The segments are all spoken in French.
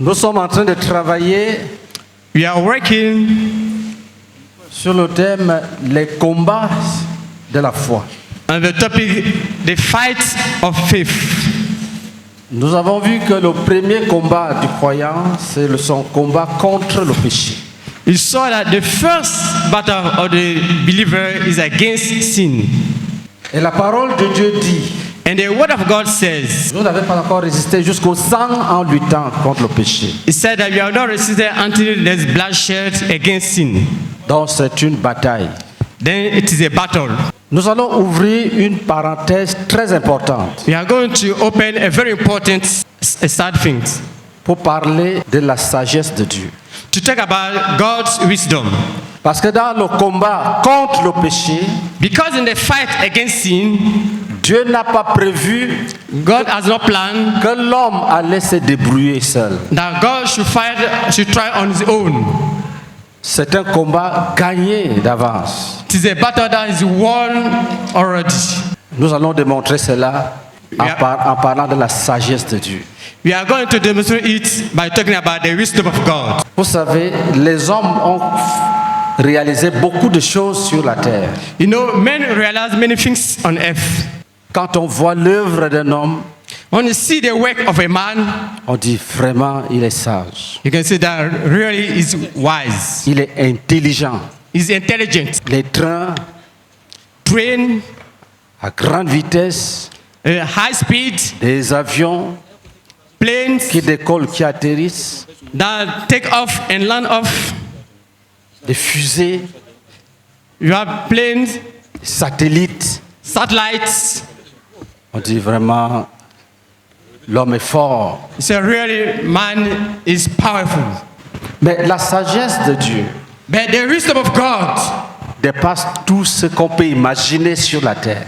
Nous sommes en train de travailler We are working sur le thème les combats de la foi. on the topic, the fight of faith. Nous avons vu que le premier combat du croyant, c'est son combat contre le péché. You saw that the first battle of the believer is against sin. Et la parole de Dieu dit, And the word of God says, vous n'avez pas encore résisté jusqu'au sang en luttant contre le péché. it said that we are not resisted until there's bloodshed against sin. Donc c'est une bataille. Then it is a battle. Nous allons ouvrir une parenthèse très importante We are going to open a very important sad thing. pour parler de la sagesse de Dieu. To talk about God's wisdom. Parce que dans le combat contre le péché, Because in the fight against sin, Dieu n'a pas prévu God has not planned que l'homme allait se débrouiller seul. that God should try on his own. C'est un combat gagné d'avance. It is a battle that is won already. Nous allons démontrer cela en parlant de la sagesse de Dieu. We are going to demonstrate it by talking about the wisdom of God. Vous savez, les hommes ont réalisé beaucoup de choses sur la terre. You know, men realize many things on earth. Quand on voit l'œuvre d'un homme, When you see the work of a man, on dit vraiment il est sage, you can see that really is wise. il est intelligent. He's intelligent. Les trains Train, à grande vitesse, high speed, des avions planes qui décollent, qui atterrissent, that take off and land off. des fusées, You have planes, des satellites. satellites. On dit vraiment l'homme est fort. So really, man is powerful. Mais la sagesse de Dieu But the wisdom of God dépasse tout ce qu'on peut imaginer sur la terre.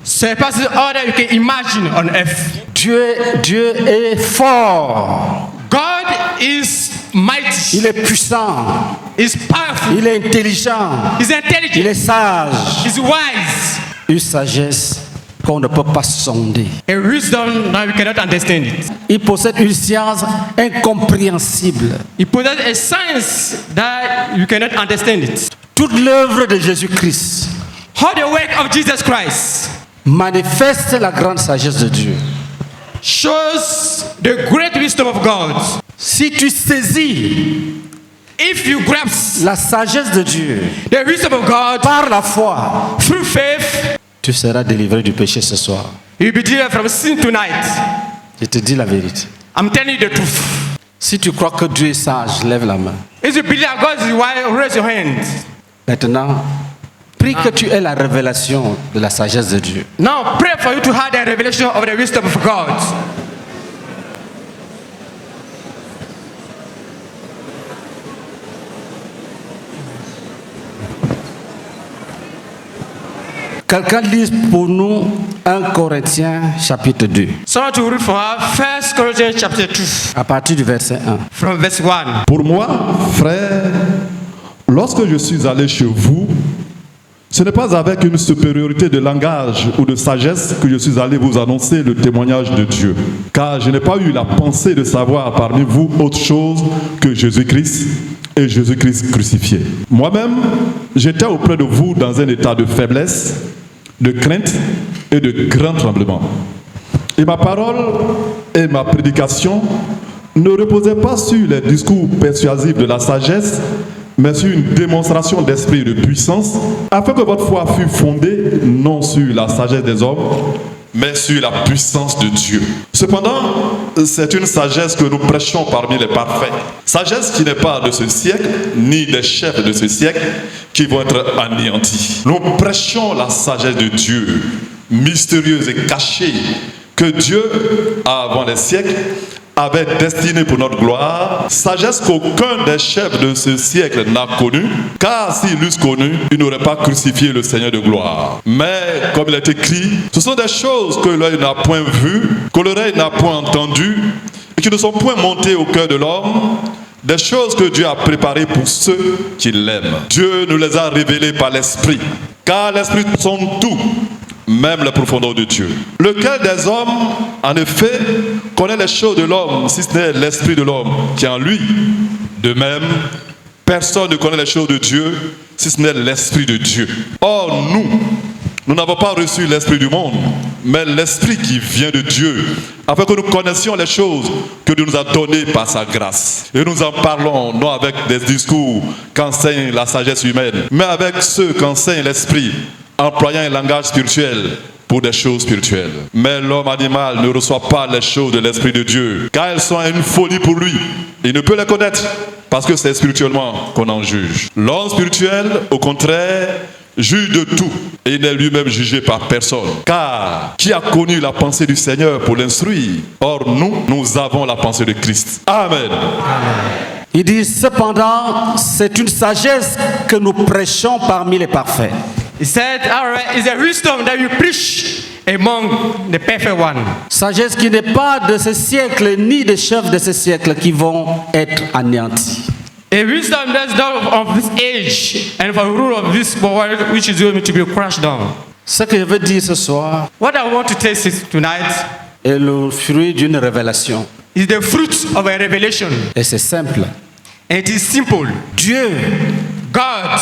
surpasses all that you can imagine on earth. Dieu est fort, God is mighty. il est puissant, Is powerful. il est intelligent, He's il intelligent. est sage. He's wise. Une sagesse qu'on ne peut pas sonder. A wisdom that we cannot understand it. Il possède une science incompréhensible. He possesses a science that you cannot understand it. Toute l'œuvre de Jésus-Christ How the work of Jesus Christ manifeste la grande sagesse de Dieu. shows the great wisdom of God. Si tu saisis If you grasp la sagesse de Dieu the wisdom of God par la foi, through faith, tu seras délivré du péché ce soir. you'll be delivered from sin tonight. Je te dis la vérité. I'm telling you the truth. Si tu crois que Dieu est sage, lève la main. If you believe that God is wise, raise your hand. Maintenant, prie que tu aies la révélation de la sagesse de Dieu. Now pray for you to have the revelation of the wisdom of God. Quelqu'un lise pour nous 1 Corinthiens chapitre 2, Someone to read for us 1 Corinthians chapter 2 à partir du verset 1. from verse 1. Pour moi, frère, lorsque je suis allé chez vous, ce n'est pas avec une supériorité de langage ou de sagesse que je suis allé vous annoncer le témoignage de Dieu, car je n'ai pas eu la pensée de savoir parmi vous autre chose que Jésus-Christ et Jésus-Christ crucifié. Moi-même, j'étais auprès de vous dans un état de faiblesse, de crainte et de grand tremblement. Et ma parole et ma prédication ne reposaient pas sur les discours persuasifs de la sagesse, mais sur une démonstration d'esprit et de puissance, afin que votre foi fût fondée non sur la sagesse des hommes, mais sur la puissance de Dieu. Cependant, c'est une sagesse que nous prêchons parmi les parfaits. Sagesse qui n'est pas de ce siècle, ni des chefs de ce siècle, qui vont être anéantis. Nous prêchons la sagesse de Dieu, mystérieuse et cachée, que Dieu, avant les siècles, avait destinée pour notre gloire, sagesse qu'aucun des chefs de ce siècle n'a connue, car s'ils l'eussent connue, ils n'auraient pas crucifié le Seigneur de gloire. Mais, comme il est écrit, ce sont des choses que l'œil n'a point vues, que l'oreille n'a point entendues, et qui ne sont point montées au cœur de l'homme, des choses que Dieu a préparées pour ceux qui l'aiment. Dieu nous les a révélées par l'Esprit, car l'Esprit sonde tout, même la profondeur de Dieu. Lequel des hommes, en effet, connaît les choses de l'homme, si ce n'est l'esprit de l'homme qui est en lui? De même, personne ne connaît les choses de Dieu, si ce n'est l'esprit de Dieu. Or, nous n'avons pas reçu l'esprit du monde, mais l'esprit qui vient de Dieu, afin que nous connaissions les choses que Dieu nous a données par sa grâce. Et nous en parlons, non avec des discours qu'enseigne la sagesse humaine, mais avec ceux qu'enseigne l'esprit, employant un langage spirituel pour des choses spirituelles. Mais l'homme animal ne reçoit pas les choses de l'esprit de Dieu, car elles sont une folie pour lui. Il ne peut les connaître, parce que c'est spirituellement qu'on en juge. L'homme spirituel, au contraire, juge de tout, et il n'est lui-même jugé par personne. Car qui a connu la pensée du Seigneur pour l'instruire? Or nous avons la pensée de Christ. Amen. Il dit cependant, c'est une sagesse que nous prêchons parmi les parfaits. He said, all right, it's a wisdom that you preach among the perfect one. Sagesse qui n'est pas de ce siècle, ni des chefs de ce siècle qui vont être anéantis. A wisdom that's not of this age and for the rule of this world which is going to be crushed down. Ce que je veux dire ce soir What I want to taste tonight est le fruit d'une révélation. is the fruit of a revelation. Et c'est simple. And it is simple. Dieu God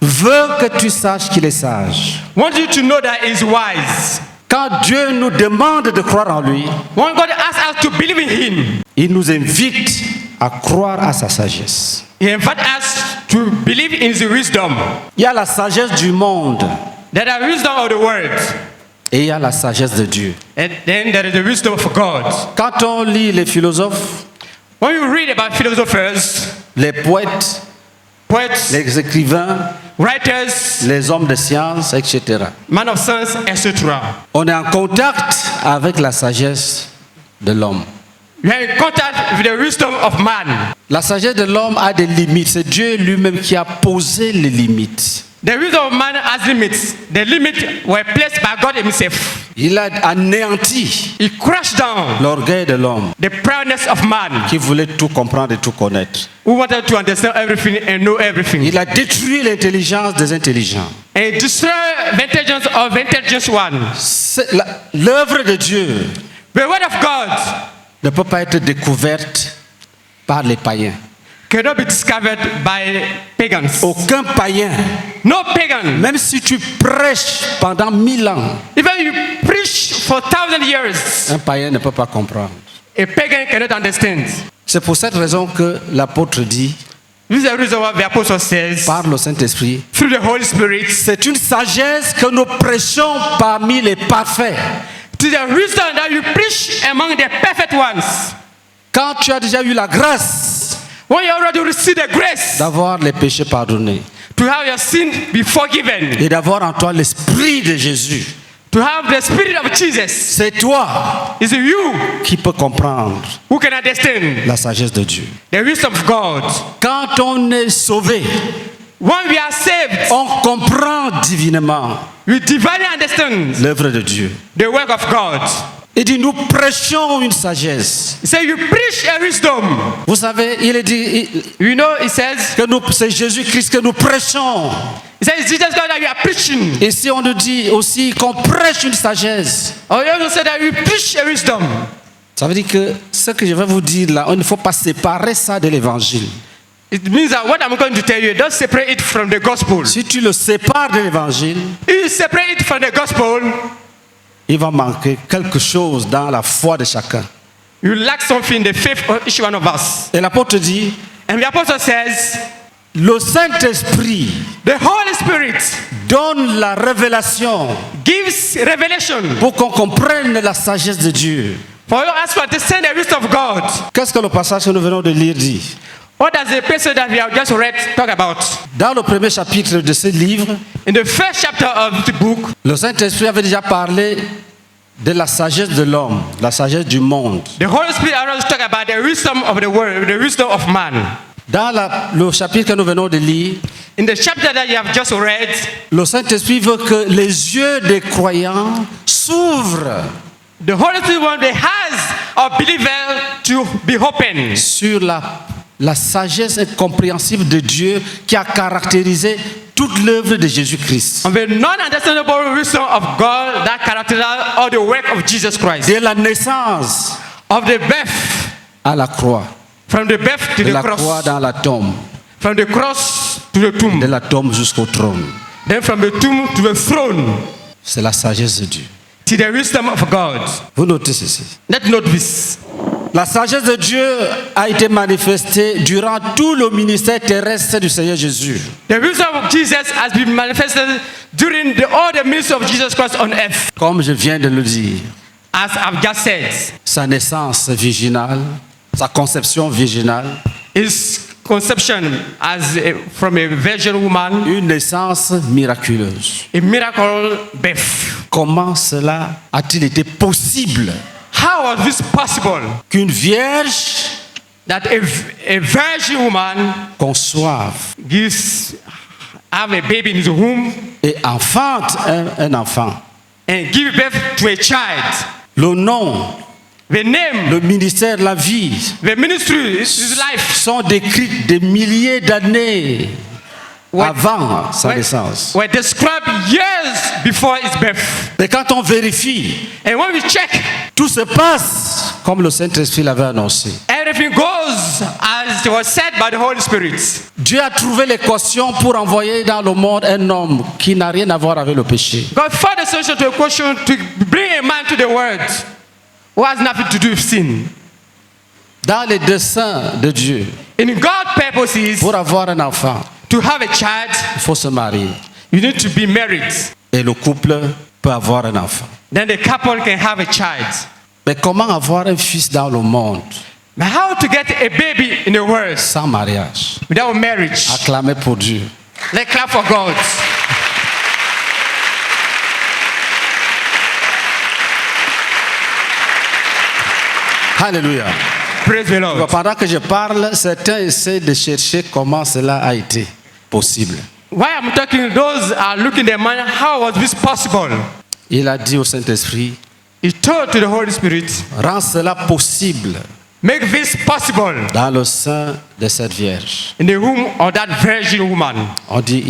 veut que tu saches qu'il est sage. wants you to know that he's wise. Quand Dieu nous demande de croire en lui, When God asks us to believe in him, il nous invite à croire à sa sagesse. he invites us to believe in his wisdom. Il y a la sagesse du monde There is wisdom of the world, et il y a la sagesse de Dieu. and then there is the wisdom of God. Quand on lit les philosophes, When you read about philosophers, les poètes, poets, les écrivains, writers, les hommes de science, etc., man of science, etc., on est en contact avec la sagesse de l'homme. you are in contact with the wisdom of man. La sagesse de l'homme a des limites. C'est Dieu lui-même qui a posé les limites. The wisdom of man has limits. The limits were placed by God himself. Il a anéanti He crushed down l'orgueil de l'homme the proudness of man, qui voulait tout comprendre et tout connaître. who wanted to understand everything and know everything. Il a détruit l'intelligence des intelligents. And he destroyed the intelligence of the intelligent one. L'œuvre de Dieu The word of God ne peut pas être découverte par les païens. cannot be discovered by pagans. Aucun païen, No pagan. même si tu prêches pendant 1000 ans, Even you preach for 1,000 years, un païen ne peut pas comprendre. a pagan cannot understand. C'est pour cette raison que l'apôtre dit, This is the reason why the apostle says, par le Saint-Esprit, through the Holy Spirit, c'est une sagesse que nous prêchons parmi les parfaits. to the wisdom that you preach among the perfect ones. Quand tu as déjà eu la grâce When you already receive the grace d'avoir les péchés pardonnés to have your sin be forgiven, et d'avoir en toi l'Esprit de Jésus, to have the Spirit of Jesus, c'est toi is you qui peux comprendre who can understand la sagesse de Dieu. the wisdom of God. Quand on est sauvé, When we are saved, on comprend divinement we divinely understand l'œuvre de Dieu. the work of God. Il dit, nous prêchons une sagesse. He said, you preach a wisdom. Vous savez, il est dit You know, he says, que c'est Jésus-Christ que nous prêchons. he says, Jesus God that you are preaching. Et si on nous dit aussi qu'on prêche une sagesse, Or you also say that you preach a wisdom. ça veut dire que ce que je vais vous dire là, il ne faut pas séparer ça de l'évangile. It means that what I'm going to tell you, don't separate it from the gospel. Si tu le sépares de l'évangile, If you separate it from the gospel, il va manquer quelque chose dans la foi de chacun. you lack something in the faith of each one of us. Et l'apôtre dit, And the apostle says, le Saint-Esprit the Holy Spirit donne la révélation gives revelation pour qu'on comprenne la sagesse de Dieu. for us to understand the wisdom of God. Qu'est-ce que le passage que nous venons de lire dit? What does the passage that we have just read talk about? Dans le premier chapitre de ce livre, In the first chapter of the book, le Saint-Esprit avait déjà parlé de la sagesse de l'homme, la sagesse du monde. the Holy Spirit already talk about the wisdom of the world, the wisdom of man. Dans le chapitre que nous venons de lire, In the chapter that you have just read, le Saint-Esprit veut que les yeux des croyants s'ouvrent the Holy Spirit wants the eyes of believers to be open sur la sagesse incompréhensible de Dieu qui a caractérisé toute l'œuvre de Jésus-Christ. On the non-understandable wisdom of God that characterizes all the work of Jesus Christ. De la naissance Of the birth, à la croix, from the birth to de the la croix cross, dans la tombe, from the cross to the tomb, de la tombe jusqu'au trône. then from the tomb to the throne, C'est la sagesse de Dieu. to the wisdom of God. Vous notez ceci. Let's note this. La sagesse de Dieu a été manifestée durant tout le ministère terrestre du Seigneur Jésus. The wisdom of Jesus has been manifested during all the ministry of Jesus Christ on earth. Comme je viens de le dire, As I've just said, sa naissance virginale, sa conception virginale, his conception from a virgin woman, une naissance miraculeuse. a miracle birth. Comment cela a-t-il été possible How was this possible qu'une vierge that a virgin woman conçoive have a baby in his womb et enfante un enfant? and give birth to a child? Le nom, The name, le ministère, la vie the ministry, his life sont décrits des milliers d'années avant sa naissance. were described years before his birth. Et quand on vérifie, And when we check, tout se passe comme le Saint-Esprit l'avait annoncé. everything goes as it was said by the Holy Spirit. Dieu a trouvé l'équation pour envoyer dans le monde un homme qui n'a rien à voir avec le péché. God found a solution to a question to bring a man to the world who has nothing to do with sin. Dans les desseins de Dieu, In God's purposes, pour avoir un enfant, to have a child, il faut se marier. you need to be married. Et le couple peut avoir un enfant. Then the couple can have a child. Mais comment avoir un fils dans le monde But how to get a baby in the world sans mariage? without marriage? Acclamez pour Dieu. Let's clap for God. Alléluia. Praise the Lord. Pendant que je parle, certains essaient de chercher comment cela a été possible. Why I'm talking, those are looking their mind, how was this possible? Il a dit au Saint-Esprit, He told to the Holy Spirit, rends cela possible make this possible dans le sein de cette vierge. in the womb of that virgin woman. On dit,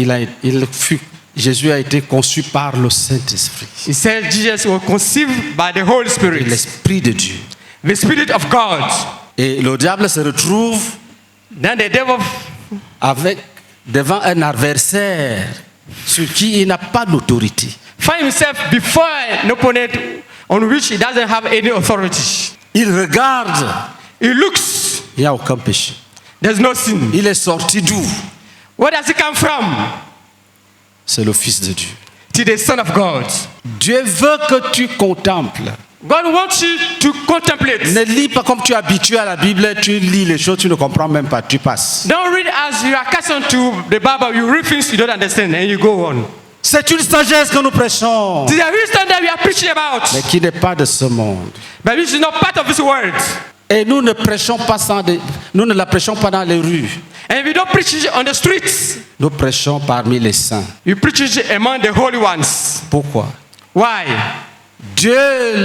Jésus a été conçu par le Saint-Esprit He said Jesus was conceived by the Holy et Spirit, l'Esprit de Dieu. the Spirit of God. Et le diable se retrouve Then the devil devant un adversaire sur qui il n'a pas d'autorité. find himself before an opponent on which he doesn't have any authority. Il regarde, He looks, il n'y a aucun péché. there's no sin. Il est sorti d'où? Where does he come from? C'est le Fils de Dieu. To the Son of God. Dieu veut que tu contemples. God wants you to contemplate. Ne lis pas comme tu es habitué à la Bible, tu lis les choses, tu ne comprends même pas, tu passes. Don't read as you are accustomed to the Bible. You read things you don't understand and you go on. C'est une sagesse que nous prêchons, This is a wisdom that we are preaching about. mais qui n'est pas de ce monde. But this is not part of this world. Et nous ne prêchons pas nous ne la prêchons pas dans les rues. And we don't preach it on the streets. Nous prêchons parmi les saints. We preach it among the holy ones. Pourquoi? Why? Dieu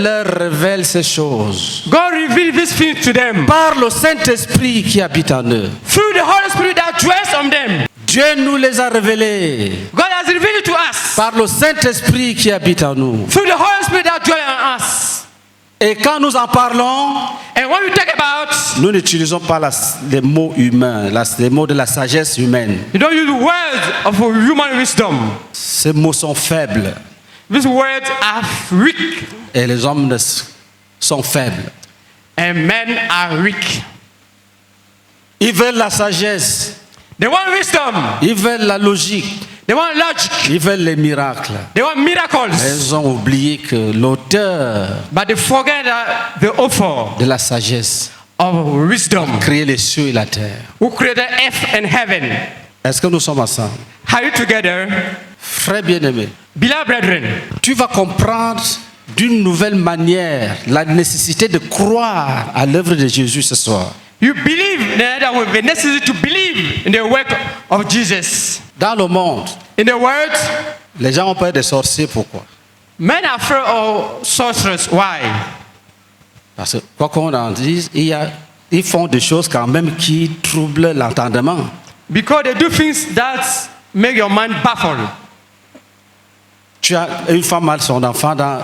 leur révèle ces choses God revealed these things to them par le Saint-Esprit qui habite en eux. through the Holy Spirit that dwells on them. Dieu nous les a révélés God has revealed it to us par le Saint-Esprit qui habite en nous. through the Holy Spirit that dwells on us. Et quand nous en parlons, And when we talk about, nous n'utilisons pas les mots humains, les mots de la sagesse humaine. you don't use the words of human wisdom. Ces mots sont faibles These words are weak, et les hommes sont faibles. and men are weak. Ils veulent la sagesse, They want wisdom. ils veulent la logique, They want logic. ils veulent les miracles. They want miracles. Ils ont oublié que l'auteur But they forget that the author de la sagesse of wisdom, a créé les cieux et la terre. who created earth and heaven. Est-ce que nous sommes ensemble? Are you together? Frères bien-aimés, Beloved brethren, tu vas comprendre d'une nouvelle manière la nécessité de croire à l'œuvre de Jésus ce soir. you believe that with the necessity to believe in the work of Jesus. Dans le monde, In the world, les gens ont peur des sorciers. Pourquoi? men are afraid of sorcerers. Why? Parce que, quoi qu'on en dise, ils font des choses quand même qui troublent l'entendement. Because they do things that make your mind baffled. Tu as une femme a son enfant dans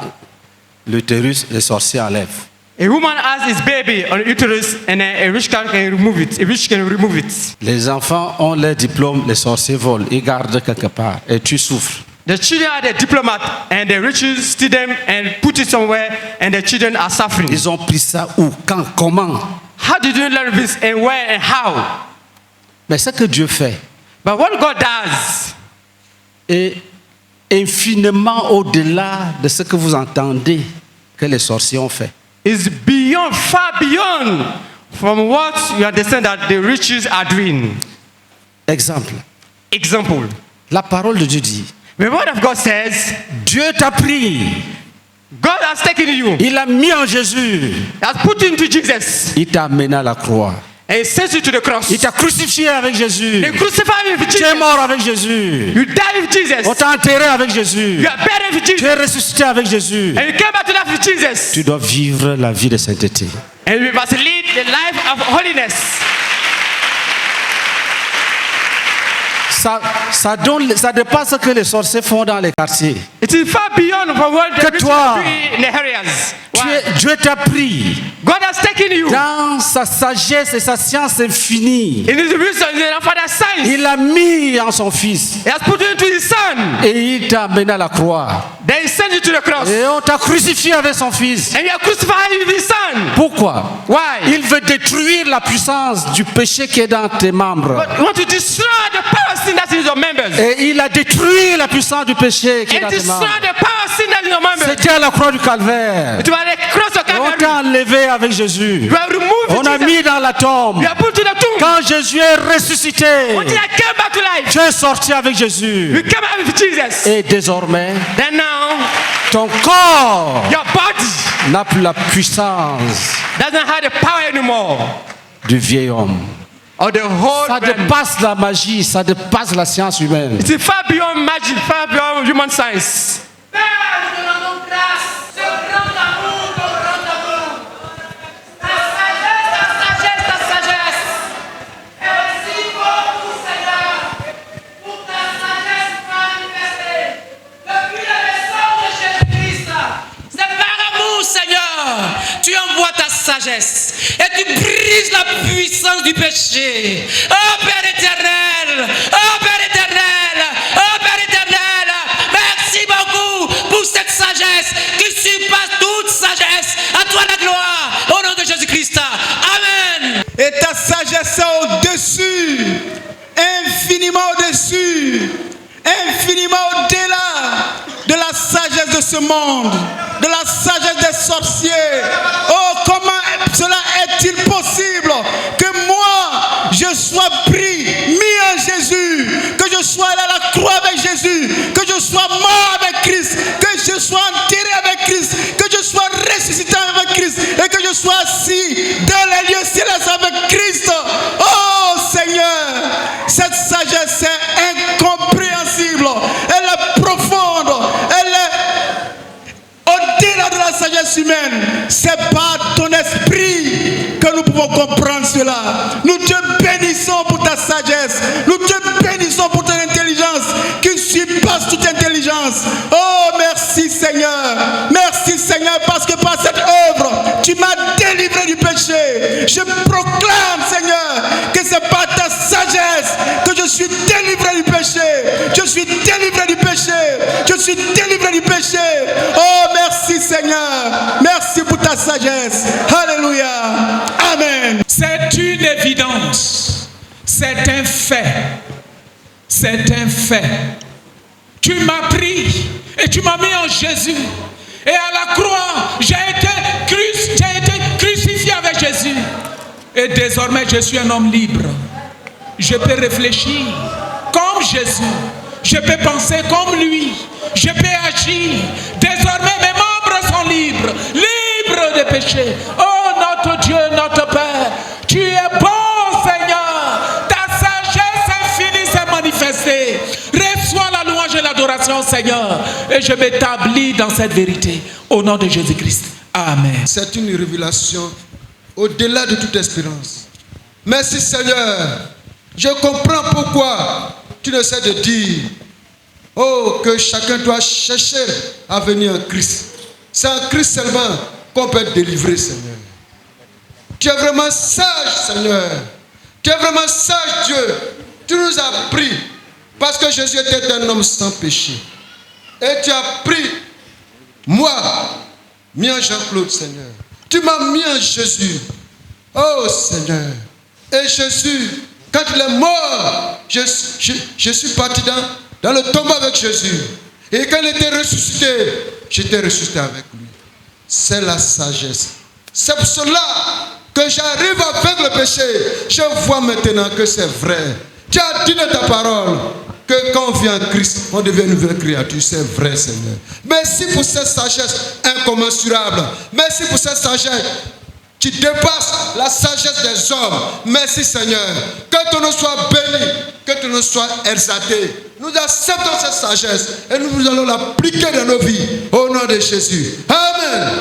l'utérus, les sorciers enlèvent. A woman has his baby on the uterus and a rich can remove it. A rich can remove it. Les enfants ont leur diplôme, les sorciers volent, ils gardent quelque part et tu souffres. The children are the diplomat and the riches steal them and put it somewhere and the children are suffering. Ils ont pris ça où, quand, comment? How did you learn this and where and how? Mais ce que Dieu fait But what God does est infiniment au-delà de ce que vous entendez que les sorciers ont fait. is beyond, far beyond from what you understand that the riches are doing. Exemple, Example. la parole de Dieu dit, The word of God says, Dieu t'a pris, God has taken you, il l'a mis en Jésus, has put you into Jesus, il t'a amené à la croix, and he sent you to the cross. il t'a crucifié avec Jésus, They crucified you with tu es Jesus. mort avec Jésus, You died with Jesus. on t'a enterré avec Jésus, You are buried with tu Jesus. es ressuscité avec Jésus. And you came back to life with Jesus. Tu dois vivre la vie de sainteté. And we must lead the life of holiness. Ça dépasse ce que les sorciers font dans les quartiers. It is far beyond from what the Que rich toi, are doing in the areas. Why? Dieu t'a pris God has taken you. dans sa sagesse et sa science infinie. In his wisdom, in the Father's science. Il l'a mis en son fils He has put you into his son. et il t'a amené à la croix. Then he sent you to the cross. Et on t'a crucifié avec son fils. And you are crucified with his son. Pourquoi? Why? Il veut détruire la puissance du péché qui est dans tes membres. But you want to destroy the power of sin that's in your members. Et il a détruit la puissance du péché qui est And dans tes destroy membres. the power of sin that's in your members. C'était à la croix du calvaire. It was the cross of Et on Calvary. t'a enlevé avec Jésus. You are removed On a Jesus. mis dans la tombe. You are put to the tomb. Quand Jésus est ressuscité, Until I came back to life. tu es sorti avec You Jésus. came out with Jesus. Et désormais, Then now, ton corps your body n'a plus la puissance doesn't have the power anymore. du vieil homme. Or the whole Ça man. dépasse la magie, ça dépasse la science humaine. It is far beyond magic, far beyond human science. Père, nous te rendons grâce, ce grand amour, ton grand amour. Ta sagesse, ta sagesse, ta sagesse. Merci beaucoup, Seigneur, pour ta sagesse manifestée depuis la naissance de Jésus-Christ. C'est par amour, Seigneur, tu envoies ta sagesse et tu brises la puissance du péché. Oh Père éternel, oh Père éternel, oh Père éternel, merci beaucoup pour cette sagesse qui surpasse toute sagesse. À toi la gloire, au nom de Jésus-Christ. Amen. Et ta sagesse est au-dessus, infiniment au-dessus, infiniment au-delà de la sagesse de ce monde, de la sagesse des sorciers. Oh, comment cela est-il possible que moi, je sois pris, mis en Jésus, que je sois allé à la croix avec Jésus, que je sois mort avec Christ, que je sois enterré avec Christ, que je sois ressuscité avec Christ et que je sois assis dans les lieux célestes avec Christ. Oh Seigneur, cette sagesse est incompréhensible, elle est profonde, elle est au-delà de la sagesse humaine. C'est par ton esprit que nous pouvons comprendre cela. Nous te bénissons pour ta sagesse, nous te bénissons pour ton intelligence qui surpasse toute intelligence. Oh merci Seigneur, merci Seigneur, parce que par cette œuvre tu m'as délivré du péché. Je proclame Seigneur que c'est par ta sagesse que je suis délivré du péché. Je suis délivré du péché. Je suis délivré du péché. Oh merci Seigneur, merci pour ta sagesse. Alléluia, amen. C'est une évidence, c'est un fait, c'est un fait. Tu m'as pris et tu m'as mis en Jésus. Et à la croix, j'ai été crucifié avec Jésus. Et désormais, je suis un homme libre. Je peux réfléchir comme Jésus. Je peux penser comme lui. Je peux agir. Désormais, mes membres sont libres. Libres de péché. Oh, notre Dieu, notre Père, tu es bon, Seigneur. Ta sagesse infinie s'est manifestée. Reçois la louange et l'adoration, Seigneur. Et je m'établis dans cette vérité. Au nom de Jésus-Christ. Amen. C'est une révélation au-delà de toute espérance. Merci Seigneur. Je comprends pourquoi tu ne sais de dire, oh, que chacun doit chercher à venir en Christ. C'est en Christ seulement qu'on peut être délivré, Seigneur. Tu es vraiment sage, Seigneur. Tu es vraiment sage, Dieu. Tu nous as pris parce que Jésus était un homme sans péché. Et tu as pris moi, mis en Jean-Claude, Seigneur. Tu m'as mis en Jésus. Oh, Seigneur. Et Jésus, quand il est mort, je suis parti dans le tombeau avec Jésus. Et quand il était ressuscité, j'étais ressuscité avec lui. C'est la sagesse. C'est pour cela que j'arrive à vaincre le péché. Je vois maintenant que c'est vrai. Tu as dit dans ta parole que quand on vient en Christ, on devient une nouvelle créature. C'est vrai, Seigneur. Merci pour cette sagesse incommensurable. Merci pour cette sagesse qui dépasse la sagesse des hommes. Merci, Seigneur. Que ton nom soit béni, que ton nom soit exalté. Nous acceptons cette sagesse et nous allons l'appliquer dans nos vies. Au nom de Jésus. Amen.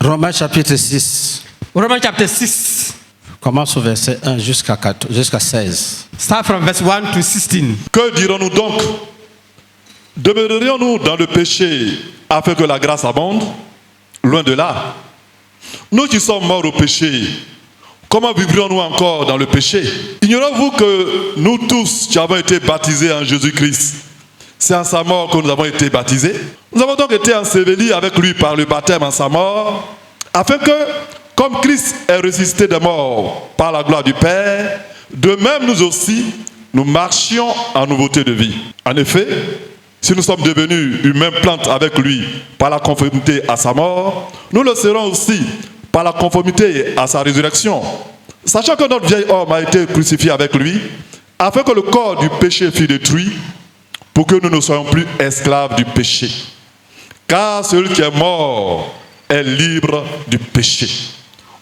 Romains chapitre 6. Romans chapter 6. Commence au verset 1 jusqu'à 16. Start from verse 1 to 16. Que dirons-nous donc? Demeurerions-nous dans le péché afin que la grâce abonde? Loin de là. Nous qui sommes morts au péché, comment vivrions-nous encore dans le péché? Ignorez-vous que nous tous qui avons été baptisés en Jésus-Christ, c'est en sa mort que nous avons été baptisés? Nous avons donc été ensevelis avec lui par le baptême en sa mort, afin que, comme Christ est ressuscité des morts par la gloire du Père, de même nous aussi, nous marchions en nouveauté de vie. En effet, si nous sommes devenus une même plante avec lui par la conformité à sa mort, nous le serons aussi par la conformité à sa résurrection. Sachant que notre vieil homme a été crucifié avec lui, afin que le corps du péché fût détruit, pour que nous ne soyons plus esclaves du péché. Car celui qui est mort est libre du péché.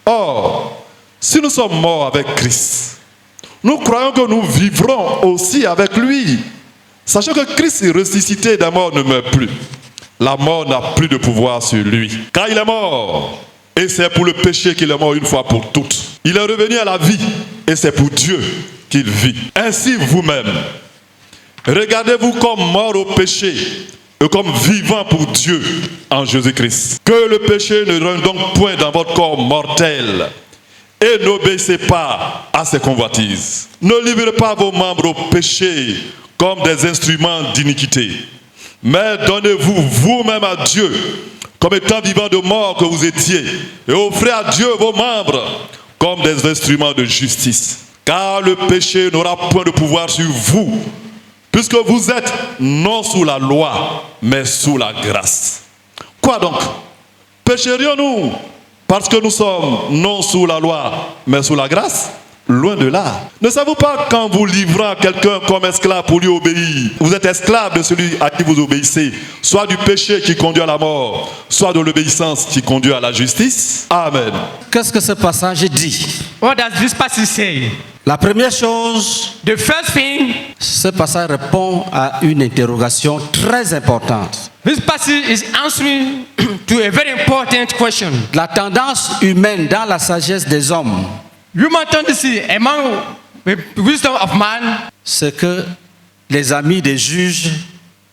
Or, si nous sommes morts avec Christ, nous croyons que nous vivrons aussi avec lui. Sachant que Christ est ressuscité des morts ne meurt plus. La mort n'a plus de pouvoir sur lui. Car il est mort. Et c'est pour le péché qu'il est mort une fois pour toutes. Il est revenu à la vie. Et c'est pour Dieu qu'il vit. Ainsi vous-même, regardez-vous comme mort au péché et comme vivant pour Dieu en Jésus-Christ. Que le péché ne règne donc point dans votre corps mortel. Et n'obéissez pas à ses convoitises. Ne livrez pas vos membres au péché comme des instruments d'iniquité. Mais donnez-vous vous-même à Dieu, comme étant vivant de mort que vous étiez, et offrez à Dieu vos membres comme des instruments de justice. Car le péché n'aura point de pouvoir sur vous, puisque vous êtes non sous la loi, mais sous la grâce. Quoi donc? Pécherions-nous parce que nous sommes non sous la loi, mais sous la grâce? Loin de là. Ne savez-vous pas qu'en vous livrant à quelqu'un comme esclave pour lui obéir, vous êtes esclave de celui à qui vous obéissez, soit du péché qui conduit à la mort, soit de l'obéissance qui conduit à la justice? Amen. Qu'est-ce que ce passage dit? What does this passage say? La première chose, The first thing, ce passage répond à une interrogation très importante. this passage is answering to a very important question. La tendance humaine dans la sagesse des hommes, Human tendency among the wisdom of man c'est que les amis des juges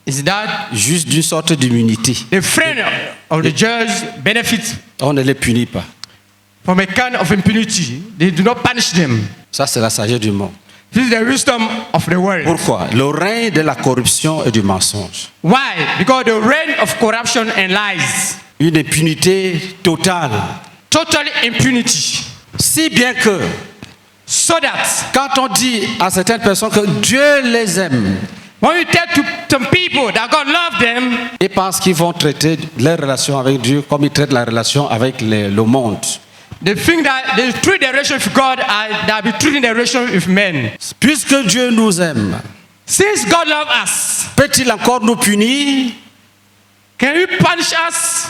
is that jugent d'une sorte d'immunité. the friend of the judge benefits On ne les punit pas. from a kind of impunity. They do not punish them. Ça, c'est la sagesse du monde. This is the wisdom of the world. Pourquoi? Le règne de la corruption et du mensonge. Why? Because the reign of corruption and lies. Une impunité totale. Total impunity. Si bien que, So that quand on dit à certaines personnes que Dieu les aime, when you tell to some people that God loves them, ils pensent qu'ils vont traiter leur relation avec Dieu comme ils traitent la relation avec le monde. they think that they treat the relation with God as they be treating the relation with men. Puisque Dieu nous aime, Since God loves us, peut-il encore nous punir? can He punish us?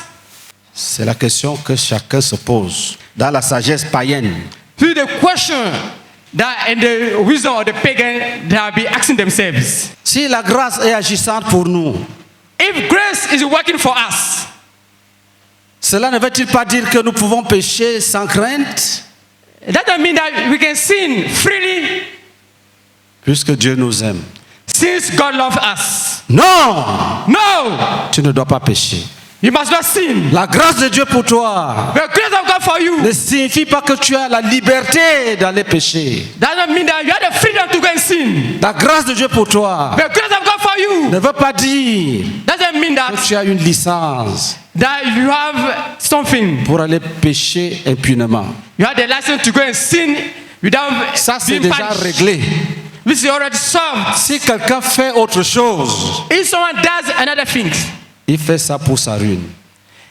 C'est la question que chacun se pose dans la sagesse païenne. This is the question that in the wisdom of the pagan they have been asking themselves. Si la grâce est agissante pour nous, If grace is working for us, cela ne veut-il pas dire que nous pouvons pécher sans crainte? that doesn't mean that we can sin freely. Puisque Dieu nous aime. Since God loves us. Non, No, tu ne dois pas pécher. you must not sin. La grâce de Dieu pour toi The grace of God for you ne signifie pas que tu as la liberté d'aller pécher. doesn't mean that you have the freedom to go and sin. La grâce de Dieu pour toi The grace of God for you ne veut pas dire doesn't mean que that tu as une licence you have something. pour aller pécher impunément. You have the license to go and sin without Ça, c'est being déjà punished. réglé. This is already solved. Si quelqu'un fait autre chose, If someone does another thing, il fait ça pour sa ruine.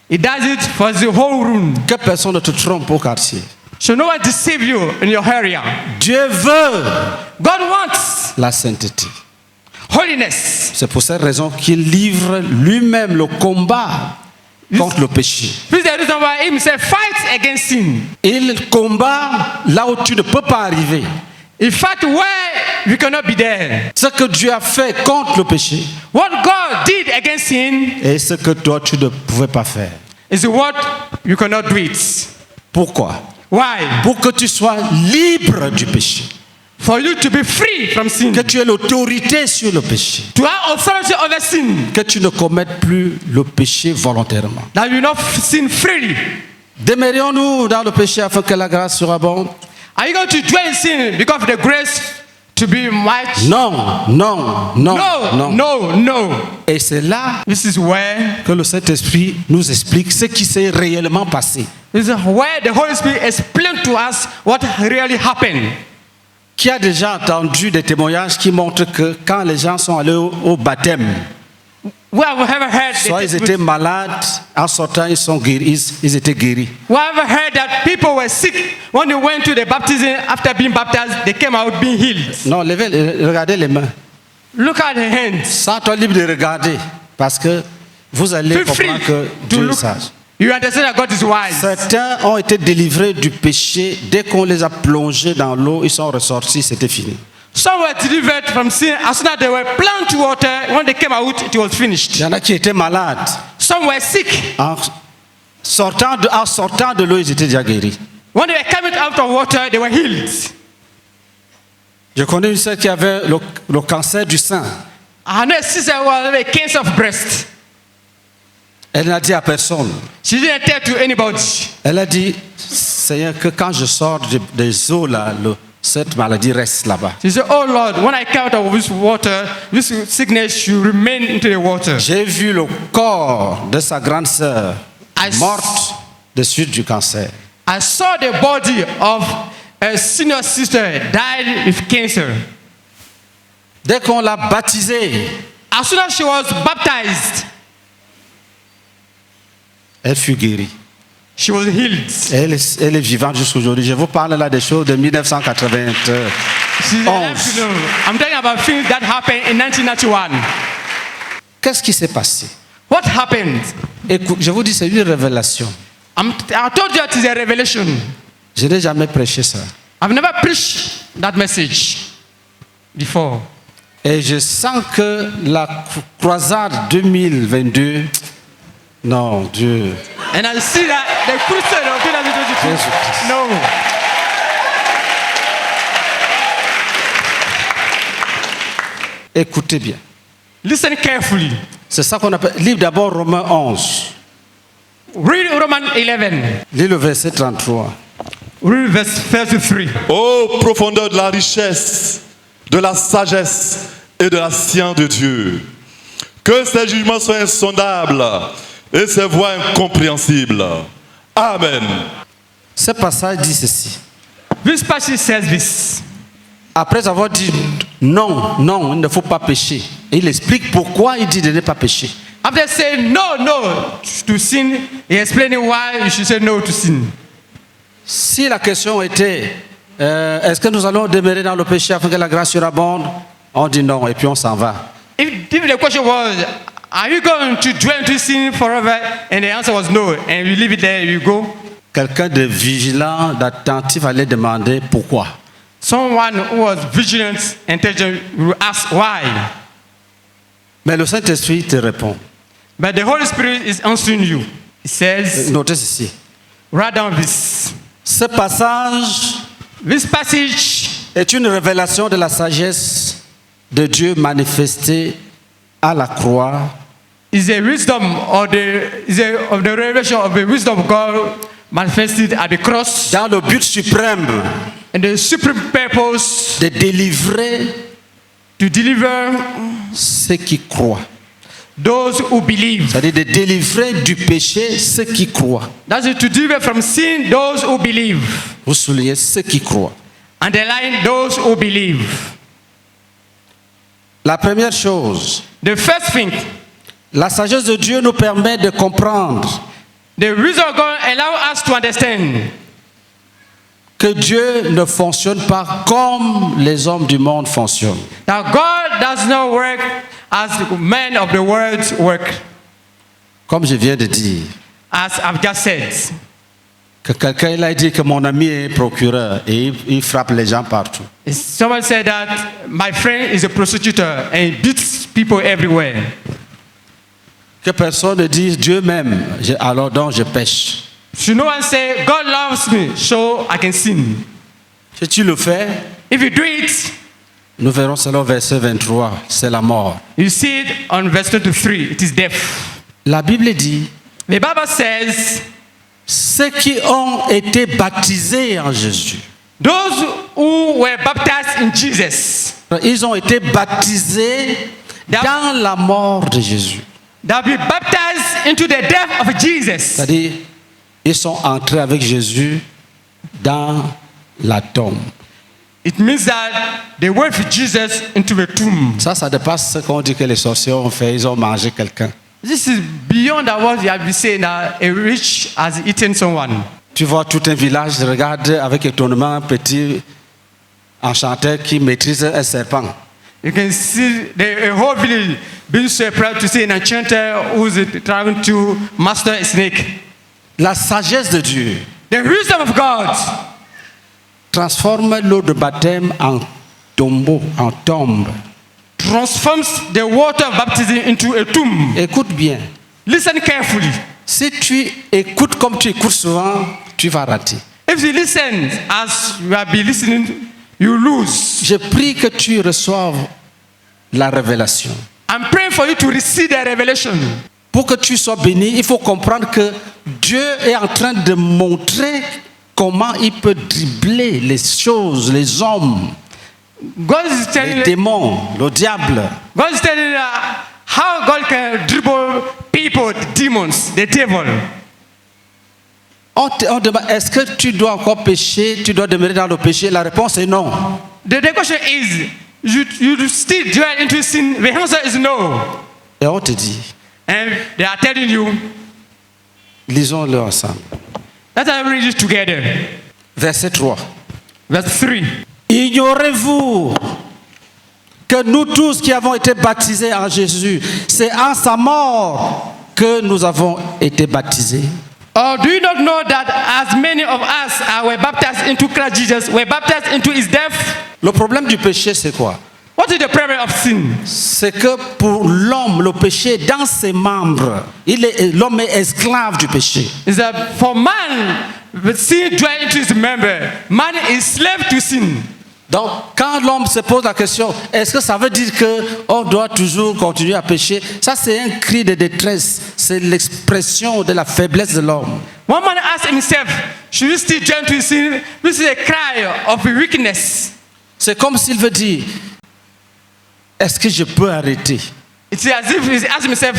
he does it for the whole room. Que personne ne te trompe au quartier. So no one deceive you in your area. Dieu veut God wants la sainteté. holiness. C'est pour cette raison qu'il livre lui-même le combat contre le péché. This is the reason why he himself fights against sin. Il combat là où tu ne peux pas arriver. In fact, where you cannot be there. Ce que Dieu a fait contre le péché What God did against sin et ce que toi tu ne pouvais pas faire. is what you cannot do it. Pourquoi? Why? Pour que tu sois libre du péché. For you to be free from sin. Que tu aies l'autorité sur le péché. To have authority over sin. Que tu ne commettes plus le péché volontairement. That you not sin freely. Demeurions-nous dans le péché afin que la grâce surabonde? Are you going to dwell in sin because of the grace to be much? Non, non, non, No, non. no, no. Et c'est là This is where que le Saint-Esprit nous explique ce qui s'est réellement passé. this is where the Holy Spirit explained to us what really happened. Qui a déjà entendu des témoignages qui montrent que quand les gens sont allés au baptême, We have ever heard soit ils étaient malades, en sortant ils sont guéris, ils étaient guéris. we have ever heard that people were sick when they went to the baptism. After being baptized, they came out being healed. Non, regardez les mains. Look at the hands. Sens-toi libre de regarder, parce que vous allez Feel free comprendre que to Dieu est look. sage. You understand that God is wise. Certains ont été délivrés du péché. Dès qu'on les a plongés dans l'eau, ils sont ressortis, c'était fini. Some were delivered from sin as soon as they were plunged to water. When they came out, it was Il finished. y en a qui étaient malades. Some were sick. En sortant de l'eau, ils étaient déjà guéris. When they were coming out of water, they were healed. Je connais une sœur qui avait le cancer du sein. I know a sister who had a cancer of breast. Elle n'a dit à personne. She didn't tell to anybody. Elle a dit, Seigneur, que quand je sors des eaux, là, cette maladie reste là-bas. She said, "Oh Lord, when I come out of this water, this sickness should remain into the water." J'ai vu le corps de sa grande sœur I morte de suite du cancer. I saw the body of a senior sister died with cancer. Dès qu'on l'a baptisée, As soon as she was baptized, elle fut guérie. she was healed. Elle est vivante jusqu'aujourd'hui. Je vous parle là des choses de 1980. She's alive to know. I'm talking about things that happened in 1991. Qu'est-ce qui s'est passé? What happened? Écoute, je vous dis, c'est une révélation. I told you it is a revelation. Je n'ai jamais prêché ça. I've never preached that message before. Et je sens que la croisade 2022, non, Dieu. And I see that the crusade of 2022, Jésus-Christ. no. Écoutez bien. Listen carefully. C'est ça qu'on appelle. Lis d'abord Romains 11. Read Romans 11. Lis le verset 33. Read verse 33. Ô profondeur de la richesse, de la sagesse et de la science de Dieu. Que ses jugements soient insondables et ses voies incompréhensibles. Amen. Ce passage dit ceci. This passage says this. Après avoir dit non, non, il ne faut pas pécher. Et il explique pourquoi il dit de ne pas pécher. After saying no to sin, he explaining why you should say no to sin. Si la question était est-ce que nous allons demeurer dans le péché afin que la grâce surabonde, on dit non et puis on s'en va. If the question was, are you going to dwell into sin forever? And the answer was no, and you leave it there, you go. Quelqu'un de vigilant, d'attentif allait demander pourquoi. Someone who was vigilant, intelligent, will ask why. Mais le Saint-Esprit te répond. But the Holy Spirit is answering you. He says, Notez ceci. write down this. Ce passage This passage est une révélation de la sagesse de Dieu manifesté à la croix is a wisdom of the revelation of the wisdom of God manifested at the cross, dans le but suprême and the supreme purpose de délivrer to deliver ceux qui croient. those who believe. C'est-à-dire de délivrer du péché ceux qui croient. That is to deliver from sin those who believe. Vous soulignez ceux qui croient. Underline those who believe. La première chose, The first thing, la sagesse de Dieu nous permet de comprendre the wisdom of God allow us to understand que Dieu ne fonctionne pas comme les hommes du monde fonctionnent. that God does not work as men of the world work. Comme je viens de dire, As I've just said, que quelqu'un il a dit que mon ami est procureur et il frappe les gens partout. someone said that my friend is a prostitute and he beats people everywhere. Que personne ne dise Dieu m'aime, alors donc je pêche. Should no one say, God loves me, so I can sin. Si tu le fais, If you do it, nous verrons selon verset 23, c'est la mort. you see it on verse 23, it is death. La Bible dit, The Bible says, ceux qui ont été baptisés en Jésus, those who were baptized in Jesus, ils ont été baptisés dans la mort de Jésus. they'll be baptized into the death of Jesus. C'est-à-dire, ils sont entrés avec Jésus dans la tombe. It means that they went with Jesus into the tomb. Ça dépasse ce qu'on dit que les sorciers ont fait, ils ont mangé quelqu'un. This is beyond that what you have been saying that a rich has eaten someone. Tu vois tout un village, regarde avec étonnement un petit enchanteur qui maîtrise un serpent. You can see a whole village being surprised to see an enchanter who's trying to master a snake. La sagesse de Dieu The wisdom of God transforme l'eau de baptême en tombeau, en tombe. transforms the water of baptism into a tomb. Écoute bien. Listen carefully. Si tu écoutes comme tu écoutes souvent, tu vas rater. If you listen as you have been listening, you lose. Je prie que tu reçoives la révélation. I'm praying for you to receive the revelation. Pour que tu sois béni, il faut comprendre que Dieu est en train de montrer comment il peut dribbler les choses, les hommes, God is les telling démons, le diable. God is telling how God can dribble people, demons, the devil. On demande, est-ce que tu dois encore pécher, tu dois demeurer dans le péché? La réponse est non. The question is, you still dwell into sin? The answer is no. Et on te dit, And they are telling you lisons-le ensemble. that I read it together. Verset 3. Verse 3. Ignorez-vous que nous tous qui avons été baptisés en Jésus, c'est en sa mort que nous avons été baptisés? Or do you not know that as many of us were baptized into Christ Jesus, were baptized into his death? Le problème du péché, c'est quoi? What is the problem of sin? C'est que pour l'homme, le péché est dans ses membres. L'homme est esclave du péché. Is that for man, the sin dwells into his member. Man is slave to sin. Donc, quand l'homme se pose la question, est-ce que ça veut dire qu'on doit toujours continuer à pécher? Ça, c'est un cri de détresse. C'est l'expression de la faiblesse de l'homme. One man asked himself, should we still join to sin? This is a cry of weakness. C'est comme s'il veut dire, est-ce que je peux arrêter? It's as if he asked himself,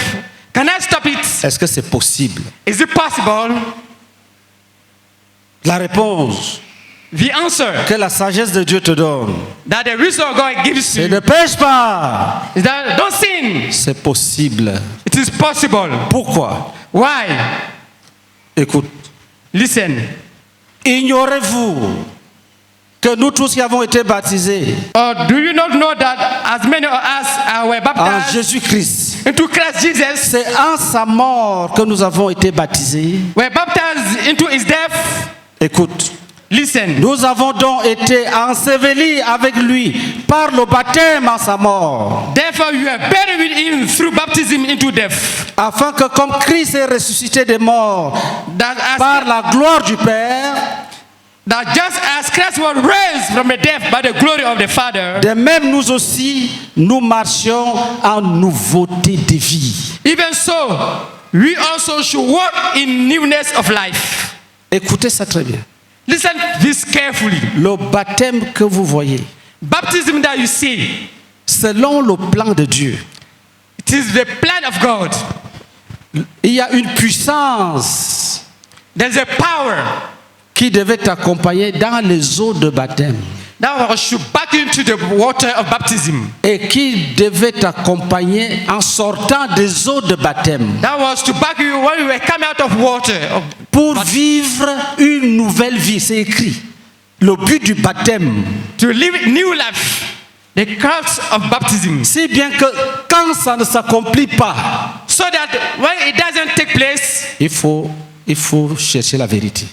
can I stop it? Est-ce que c'est possible? Is it possible? La réponse The answer que la sagesse de Dieu te donne, that the wisdom of God gives c'est you ne pêche pas. is that don't sin. C'est possible. It is possible. Pourquoi? Why? Écoute, Listen. ignorez-vous que nous tous qui avons été baptisés Or do you not know that as many of us were en baptized Jésus-Christ, into Christ Jesus, c'est en sa mort que nous avons été baptisés? were baptized into his death? Écoute, Listen. nous avons donc été ensevelis avec lui par le baptême en sa mort, Therefore you are buried with him through baptism into death. afin que comme Christ est ressuscité des morts That as, par la gloire du Père, That just as Christ was raised from the dead by the glory of the Father, de même nous aussi, nous marchions en nouveauté de vie. even so, we also should walk in newness of life. Écoutez ça très bien. Listen this carefully. Le baptême que vous voyez, Baptism that you see, selon le plan de Dieu, it is the plan of God. il y a une puissance There's a power qui devait t'accompagner dans les eaux de baptême that should back into the water of baptism. et qui devait t'accompagner en sortant des eaux de baptême That was to back you when you were coming out of water. pour vivre une nouvelle vie. C'est écrit. Le but du baptême, To live a new life. The crux of baptism. si bien que quand ça ne s'accomplit pas, So that when it doesn't take place, il faut chercher la vérité.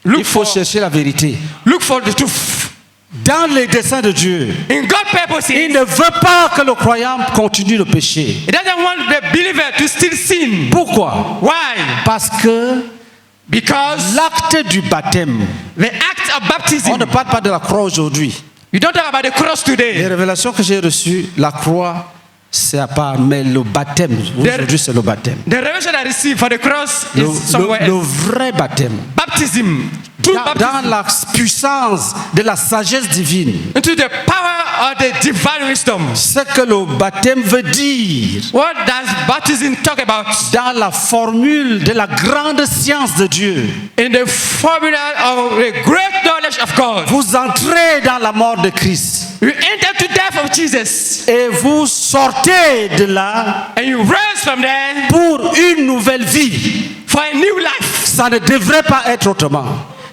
look Il faut for, chercher la vérité. look for the truth. Dans les desseins de Dieu, In God's purposes, il ne veut pas que le croyant continue de pécher. He doesn't want the believer to still sin. Pourquoi? Why? Parce que Because l'acte du baptême, the act of on baptism, ne parle pas de la croix aujourd'hui. you don't talk about the cross Les today. révélations que j'ai reçues, la croix, c'est à part, mais le baptême, aujourd'hui c'est le baptême. The revelation I received for the cross Le, is somewhere le else. vrai baptême. Baptism, true Dans baptism, la puissance de la sagesse divine. into the power of the divine wisdom. Ce que le baptême veut dire, What does baptism talk about? dans la formule de la grande science de Dieu, In the formula of the great knowledge of God. vous entrez dans la mort de Christ You enter to death of Jesus, et vous sortez de là and you rise from there pour une nouvelle vie. for a new life. Ça ne devrait pas être autrement.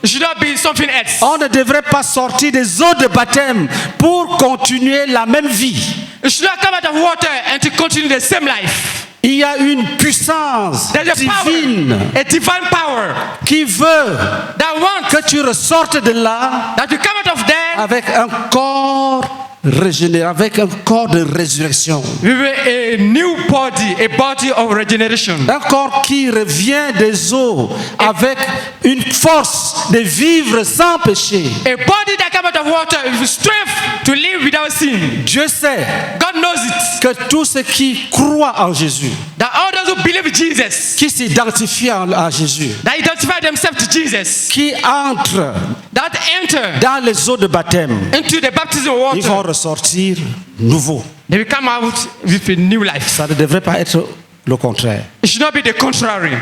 It should not be something else. On ne devrait pas sortir des eaux de baptême pour continuer la même vie. You should not come out of water and to continue the same life. Il y a une puissance There's a divine power, a divine power qui veut that wants que tu ressortes de là that you come out of there avec un corps régénéré, avec un corps de résurrection. with a new body, a body of regeneration. Un corps qui revient des eaux avec une force de vivre sans péché. A body that comes out of water with strength to live without sin. Dieu sait God knows it. que tous ceux qui croient en Jésus, That all those who believe Jesus, qui s'identifient à Jésus, that identify themselves to Jesus, qui entrent that enter dans les eaux de baptême, into the baptism of ils vont water, ressortir nouveaux. they will come out with a new life. Ça ne devrait pas être le contraire. It should not be the contrary.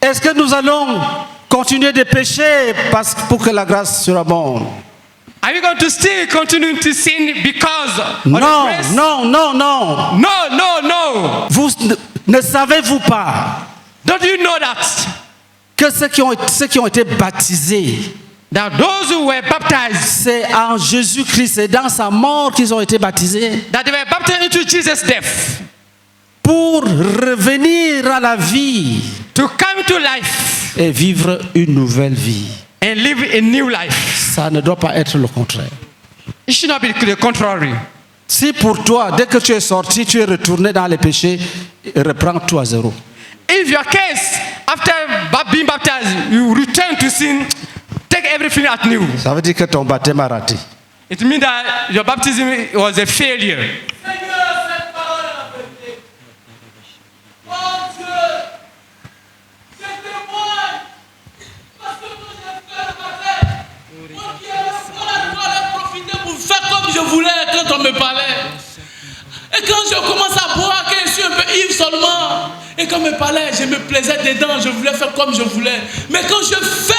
Est-ce que nous allons continuer de pécher pour que la grâce surabonde? Are you going to still continue to sin because of the Non, grace? non, non, non. No. Vous ne savez-vous pas Don't you know that? que ceux qui ont été baptisés, That those who were baptized, c'est en Jésus-Christ, c'est dans sa mort qu'ils ont été baptisés that they were baptized into Jesus' death, pour revenir à la vie to come to life et vivre une nouvelle vie. and live a new life. Ça ne doit pas être le contraire. It should not be the contrary. Si pour toi, dès que tu es sorti, tu es retourné dans les péchés, reprends tout à zéro. If your case, after being baptized, you return to sin, take everything at new. Ça veut dire que ton baptême a raté. It means that your baptism was a failure. Seigneur, cette parole est la vérité. Mon Dieu, je témoigne. Parce que quand j'ai fait le baptême, moi qui avais profité pour faire comme je voulais quand on me parlait. Et quand je commence à boire, que je suis un peu ivre seulement, et qu'on me parlait, je me plaisais dedans, je voulais faire comme je voulais. Mais quand je fais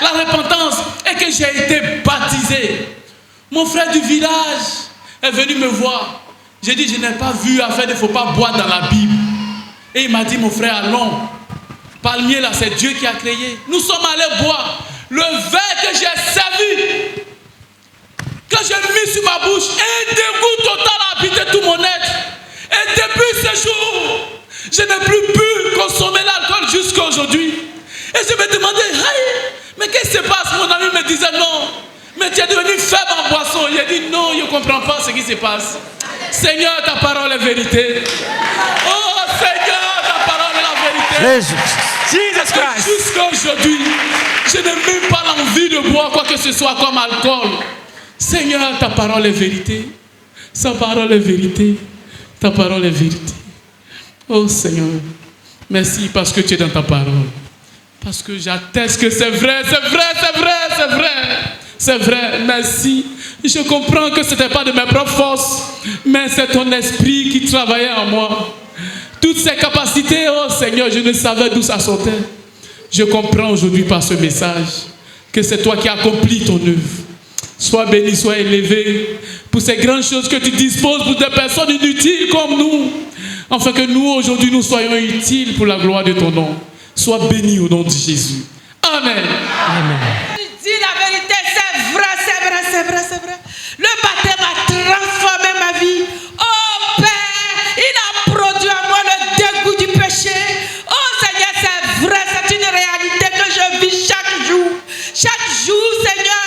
la repentance et que j'ai été baptisé, mon frère du village est venu me voir. J'ai dit, je n'ai pas vu afin il ne faut pas boire dans la Bible. Et il m'a dit, mon frère, allons. Palmier là, c'est Dieu qui a créé. Nous sommes allés boire. Le verre que j'ai servi, quand j'ai mis sur ma bouche, un dégoût total a habité tout mon être. Et depuis ce jour, je n'ai plus pu consommer l'alcool jusqu'à aujourd'hui. Et je me demandais, hey, mais qu'est-ce qui se passe? Mon ami me disait non. Mais tu es devenu faible en boisson. Il a dit non, je ne comprends pas ce qui se passe. Seigneur, ta parole est vérité. Oh Seigneur, ta parole est la vérité. Jésus. Jesus Christ. Jusqu'à aujourd'hui, je n'ai même pas l'envie de boire quoi que ce soit comme alcool. Seigneur, ta parole est vérité. Sa parole est vérité. Ta parole est vérité. Oh Seigneur, merci parce que tu es dans ta parole. Parce que j'atteste que c'est vrai, c'est vrai, c'est vrai, c'est vrai. C'est vrai, merci. Je comprends que ce n'était pas de mes propres forces, mais c'est ton esprit qui travaillait en moi. Toutes ces capacités, oh Seigneur, je ne savais d'où ça sortait. Je comprends aujourd'hui par ce message que c'est toi qui accomplis ton œuvre. Sois béni, sois élevé pour ces grandes choses que tu disposes pour des personnes inutiles comme nous, afin que nous aujourd'hui nous soyons utiles pour la gloire de ton nom. Sois béni au nom de Jésus. Amen. Amen. Tu dis la vérité, c'est vrai, c'est vrai, c'est vrai, c'est vrai. Le baptême a transformé ma vie. Oh Père, il a produit en moi le dégoût du péché. Oh Seigneur, c'est vrai, c'est une réalité que je vis chaque jour. Chaque jour, Seigneur,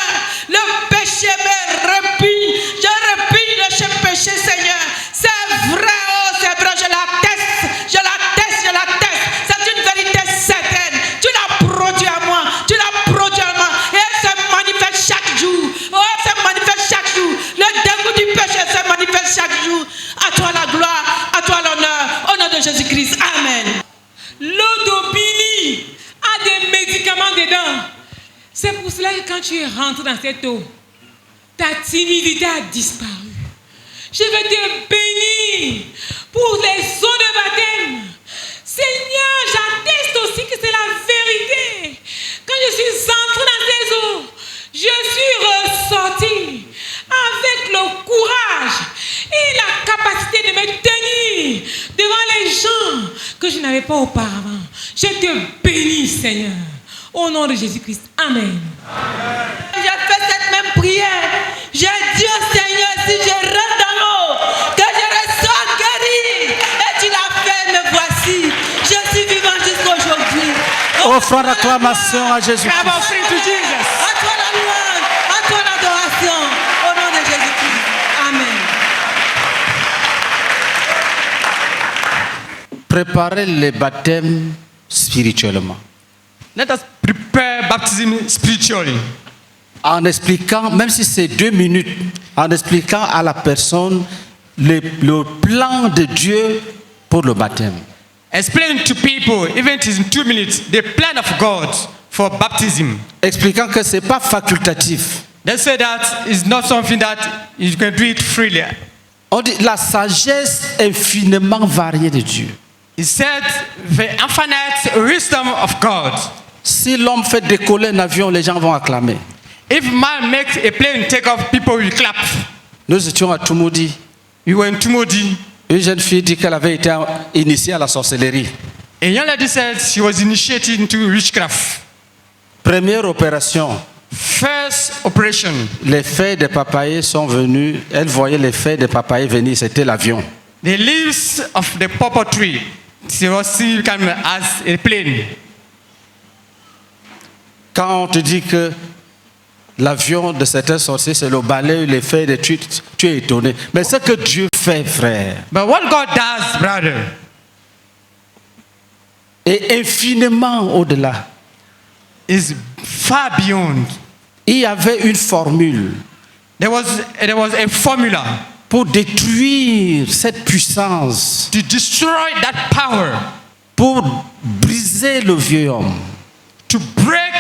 le péché me repugne. Je repugne le péché, Seigneur. C'est vrai, oh c'est vrai, je l'atteste, je l'atteste, je l'atteste. C'est une vérité certaine. Tu l'as produit à moi, tu l'as produit à moi. Et elle se manifeste chaque jour. Oh, elle se manifeste chaque jour. Le dégoût du péché se manifeste chaque jour. À toi la gloire, à toi l'honneur. Au nom de Jésus-Christ. Amen. L'eau d'Aubigny a des médicaments dedans. C'est pour cela que quand tu es rentré dans cette eau, ta timidité a disparu. Je vais te bénir pour les eaux de baptême. Seigneur, j'atteste aussi que c'est la vérité. Quand je suis entré dans ces eaux, je suis ressorti avec le courage et la capacité de me tenir devant les gens que je n'avais pas auparavant. Je te bénis, Seigneur. Au nom de Jésus-Christ. Amen. J'ai fait cette même prière. J'ai dit au Seigneur, si je rentre dans l'eau, que je ressors guéri. Et tu l'as fait, me voici. Je suis vivant jusqu'aujourd'hui. Offrons l'acclamation à Jésus. À toi la louange, à toi l'adoration. Au nom de Jésus-Christ. Amen. Préparez les baptêmes spirituellement. Let us prepare baptism spiritually. En expliquant, même si c'est 2 minutes, en expliquant à la personne le plan de Dieu pour le baptême. Explain to people, even it is in 2 minutes, the plan of God for baptism. Expliquant que ce n'est pas facultatif. They say that it's not something that you can do it freely. On dit la sagesse infiniment variée de Dieu. He said the infinite wisdom of God. Si l'homme fait décoller un avion, les gens vont acclamer. If man makes a plane take off, people will clap. Nous étions à Tumodi. We were in Tumodi. Une jeune fille dit qu'elle avait été initiée à la sorcellerie. A young lady said she was initiated into witchcraft. Première opération. First operation. Les feuilles de papayer sont venues. Elle voyait les feuilles de papayer venir. C'était l'avion. The leaves of the purple tree, she was seen as a plane. Quand on te dit que l'avion de certains sorciers, c'est le balai, les feuilles de tu es étonné. Mais ce que Dieu fait, frère, But what God does, brother, est infiniment au-delà. is far beyond. Il y avait une formule There was a formula pour détruire cette puissance, to destroy that power, pour briser le vieux homme. to break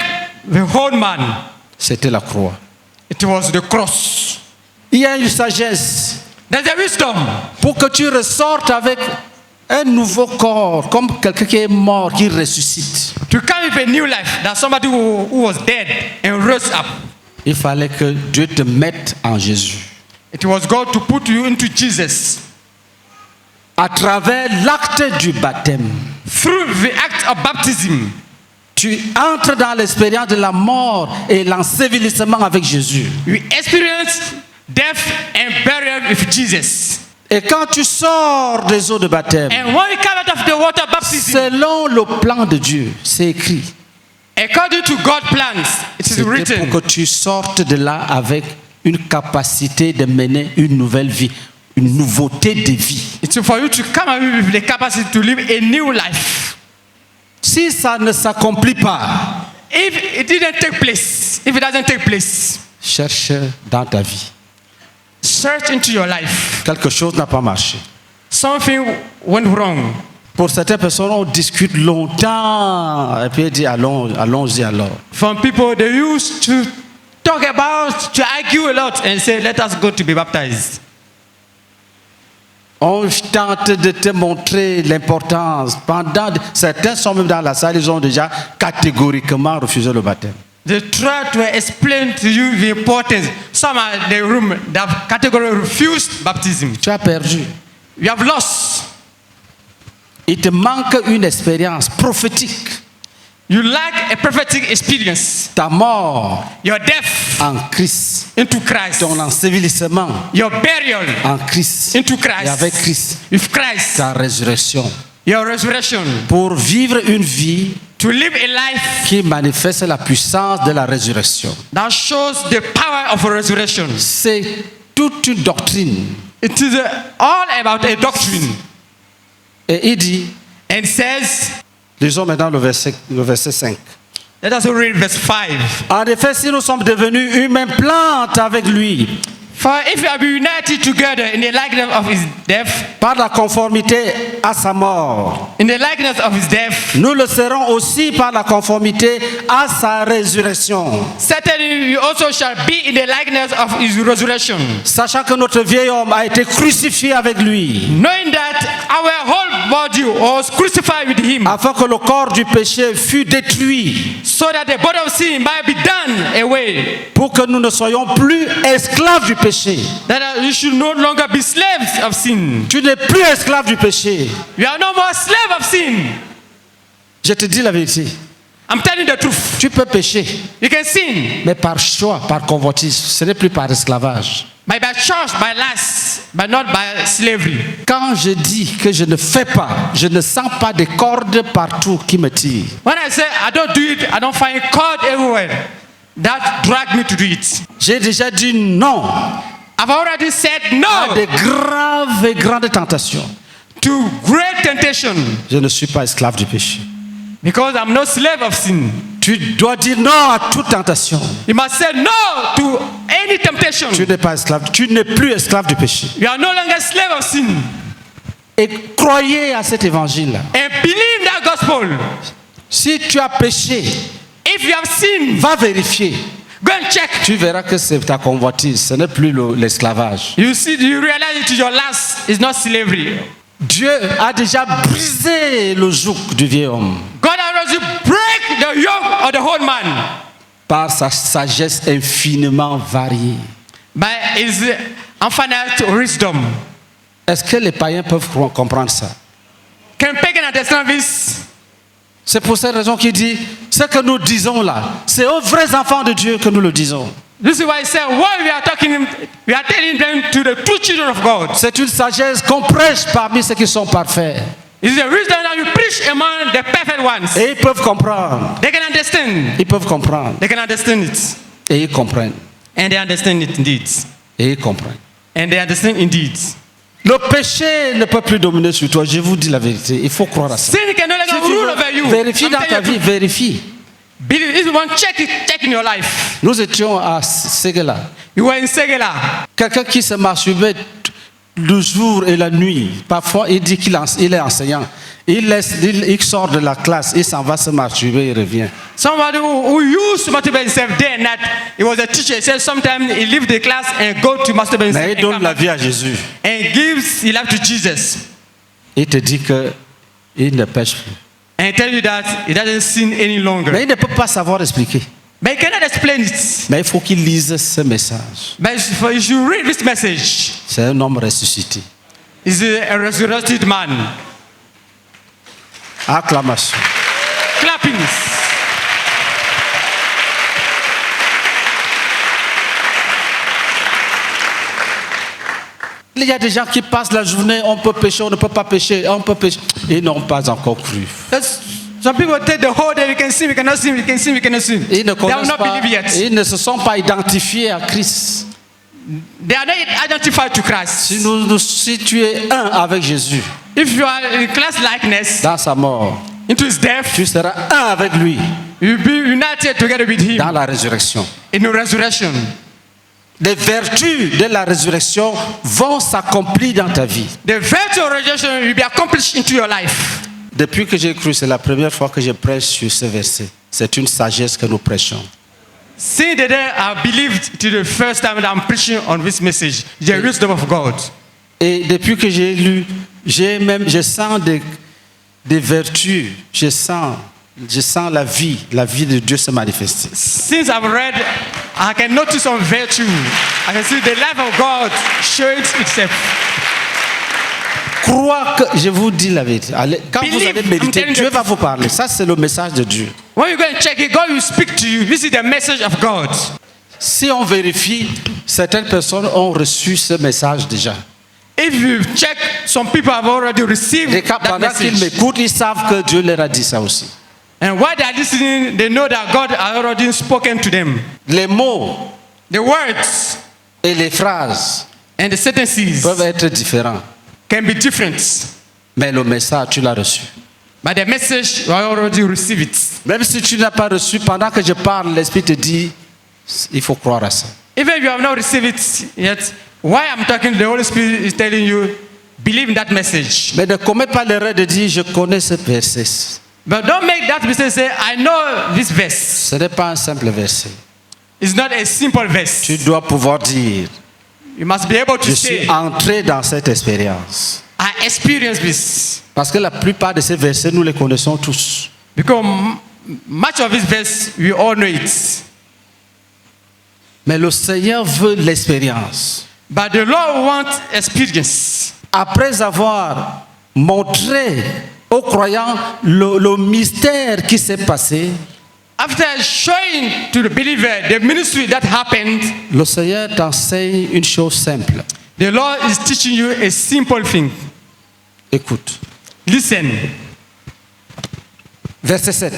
the whole man. C'était la croix. It was the cross. Il y a une sagesse There's a wisdom pour que tu ressortes avec un nouveau corps, comme quelqu'un qui est mort, qui ressuscite. to come with a new life, that somebody who was dead and rose up. Il fallait que Dieu te mette en Jésus. It was God to put you into Jesus. À travers l'acte du baptême, Through the act of baptism, tu entres dans l'expérience de la mort et l'ensevelissement avec Jésus. we experience death and burial with Jesus. Et quand tu sors des eaux de baptême, And when we come out of the water baptism, selon le plan de Dieu, c'est écrit. according to God's plans, it is C'était written. pour que tu sortes de là avec une capacité de mener une nouvelle vie, une nouveauté de vie. It's for you to come out with the capacity to live a new life. Si ça ne s'accomplit pas, If it didn't take place, if it doesn't take place, cherche dans ta vie. search into your life. Quelque chose n'a pas marché. Something went wrong. Pour certaines personnes, on discute longtemps et puis on dit allons-y alors. From people, they used to talk about, to argue a lot and say, let us go to be baptized. On tente de te montrer l'importance. Certains sont même dans la salle, ils ont déjà catégoriquement refusé le baptême. They try to explain to you the importance. Some are in the room that have categorically refused baptism. Tu as perdu. You have lost. Il te manque une expérience prophétique. You lack a prophetic experience. Ta mort Your death en Christ, into Christ. ton ensevelissement Your burial en Christ into Christ. et avec Christ, With Christ. ta résurrection. Your resurrection. Pour vivre une vie To live a life qui manifeste la puissance de la résurrection. that shows the power of a resurrection. C'est toute une doctrine. It is all about a doctrine. Et il dit, And says, lisons maintenant le verset 5. let us read verse 5. En effet, si nous sommes devenus une même plante avec lui, For if you have been united together in the likeness of his death, par la conformité à sa mort, in the likeness of his death, nous le serons aussi par la conformité à sa résurrection. certainly you also shall be in the likeness of his resurrection. Sachant que notre vieil homme a été crucifié avec lui, Knowing that our whole body was crucified with him, afin que le corps du péché fût détruit, so that the body of sin might be done away, pour que nous ne soyons plus esclaves du péché. that you should no longer be slaves of sin. Tu n'es plus esclave du péché. You are no more slave of sin. Je te dis la vérité. I'm telling the truth. Tu peux pécher, You can sin mais par choix, par convoitise. Ce n'est plus par esclavage. by choice, by lust, but not by slavery. Quand je dis que je ne fais pas, je ne sens pas des cordes partout qui me tirent. When I say I don't do it, I don't find cord everywhere that drag me to do it. J'ai déjà dit non I've already said à no des graves et grandes tentations. to great temptation Je ne suis pas esclave du péché. because I'm no slave of sin. Tu dois dire non à toute tentation. You must say no to any temptation. Tu n'es pas esclave. Tu n'es plus esclave du péché. You are no longer slave of sin. Et croyez à cet évangile. And believe that gospel. Si tu as péché, If you have sinned, va vérifier. go and check. Tu verras que c'est ta convoitise. Ce n'est plus l'esclavage. You realize it is your lust, it's not slavery. Dieu a déjà brisé le joug du vieil homme God has already break the yoke of the whole man par sa sagesse infiniment variée. by his infinite wisdom. Est-ce que les païens peuvent comprendre ça? Can pagan understand this? C'est pour cette raison qu'il dit, ce que nous disons là, c'est aux vrais enfants de Dieu que nous le disons. This is why I say what we are telling them to the true children of God. C'est une sagesse qu'on prêche parmi ceux qui sont parfaits. It's the wisdom that you preach among the perfect ones. Et ils peuvent comprendre. They can understand. Ils peuvent comprendre. They can understand it. Et ils comprennent. And they understand it indeed. Et ils comprennent. And they understand indeed. Le péché ne peut plus dominer sur toi. Je vous dis la vérité. Il faut croire à ça. Sin can no Si longer tu rule veux, over you. vérifie I'm dans telling ta you. vie, vérifie. Believe, if you want, check it, check in your life. Nous étions à Ségala. You were in Segela. Quelqu'un qui se masturbait le jour et la nuit. Parfois, il dit qu'il est enseignant. Il sort de la classe, il s'en va se masturber, il revient. Somebody who used to masturbate himself day and night. He was a teacher. He said sometimes he leave the class and go to masturbate Mais himself il donne la vie à Jésus. and gives his life to Jesus. Il te dit qu'il ne pêche plus. And tell you that he doesn't sin any longer. Mais il ne peut pas savoir expliquer. But he cannot explain it. Mais il faut qu'il lise ce message. But you should read this message. C'est un homme ressuscité. He's a resurrected man. Acclamation. Clappings. Il y a des gens qui passent la journée, on peut pécher, on ne peut pas pécher, on peut pécher. Ils n'ont pas encore cru. Some people take the whole day, we can sin, we cannot sin, we can sin, we cannot sin. Ils ne They have connaissent not pas, believed yet. ils ne se sont pas identifiés à Christ. They are not identified to Christ. Si tu es un avec Jésus, If you are in class likeness dans sa mort, into his death, tu seras un avec lui You'll be united together with him dans la résurrection. in the resurrection. Les vertus de la résurrection vont s'accomplir dans ta vie. The virtue of resurrection will be accomplished into your life. Depuis que j'ai cru, c'est la première fois que je prêche sur ce verset. C'est une sagesse que nous prêchons. Since the day I believed to the first time that I'm preaching on this message, the wisdom of God. Et depuis que j'ai lu, je sens des vertus, je sens la vie de Dieu se manifester. Since I've read, I can notice some virtue. I can see the life of God showing itself. Crois que, je vous dis la vérité, quand vous Believe, allez I'm méditer, telling Dieu you. va vous parler. Ça, c'est le message de Dieu. When you go and check it, God will speak to you. This is the message of God. Si on vérifie, certaines personnes ont reçu ce message déjà. If you check, some people have already received Et quand, that pendant qu'ils message. m'écoutent, ils savent que Dieu leur a dit ça aussi. And while they are listening, they know that God has already spoken to them. Les mots The words et les phrases and the sentences peuvent être différents, can be different, mais le message, tu l'as reçu. but the message, you already receive it. Même si tu n'as pas reçu, pendant que je parle, l'Esprit te dit, il faut croire à ça. Even if you have not received it yet, why I'm talking, the Holy Spirit is telling you, believe in that message. Mais ne commets pas l'erreur de dire, je connais ce verset. But don't make that mistake say, I know this verse. Ce n'est pas un simple verset. It's not a simple verse. Tu dois pouvoir dire, You must be able to je say, suis entré dans cette expérience. I experienced this. Parce que la plupart de ces versets, nous les connaissons tous. Because much of this verse, we all know it. Mais le Seigneur veut l'expérience. But the Lord wants experience. Après avoir montré aux croyants le mystère qui s'est passé, After showing to the believer the ministry that happened, le Seigneur t'enseigne une chose simple. the Lord is teaching you a simple thing. Écoute. Listen. Verset 7.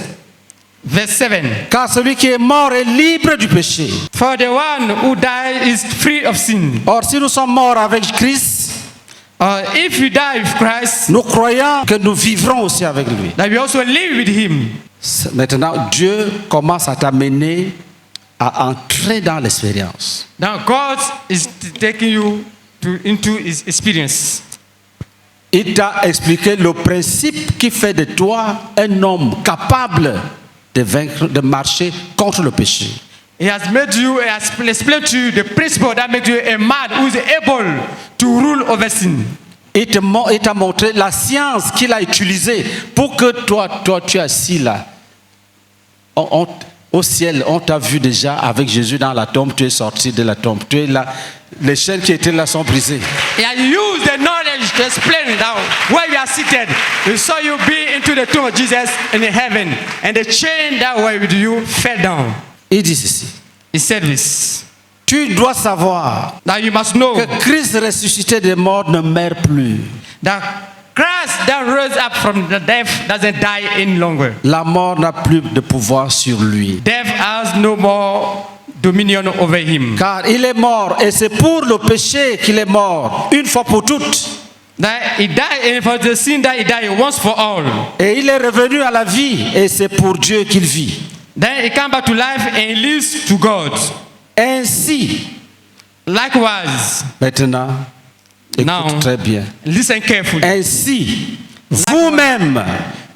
Verse 7. Car celui qui est mort est libre du péché. For the one who died is free of sin. Or, si nous sommes morts avec Christ, If you die with Christ, nous croyons que nous vivrons aussi avec lui. that we also live with him. Maintenant, Dieu commence à t'amener à entrer dans l'expérience. Now God is taking you into his experience. Il t'a expliqué le principe qui fait de toi un homme capable de vaincre, de marcher contre le péché. He has made you, he has explained to you the principle that makes you a man who is able to rule over sin. Il t'a montré la science qu'il a utilisée pour que toi tu es assis là. Au ciel, on t'a vu déjà avec Jésus dans la tombe, tu es sorti de la tombe. Tu es là, les chaînes qui étaient là sont brisées. He has used the knowledge to explain now where you are seated. We saw you be into the tomb of Jesus in heaven, and the chain that were with you fell down. Il dit ceci. He said this. Tu dois savoir That you must know que Christ ressuscité des morts ne meurt plus. that Christ that rose up from the death doesn't die any longer. La mort n'a plus de pouvoir sur lui. Death has no more dominion over him. Car il est mort et c'est pour le péché qu'il est mort, une fois pour toutes. That he died, and for the sin that he died once for all. Et il est revenu à la vie et c'est pour Dieu qu'il vit. Then he came back to life and he lives to God. Ainsi, Likewise, maintenant, écoute Now, très bien. listen carefully. Ainsi, vous-même,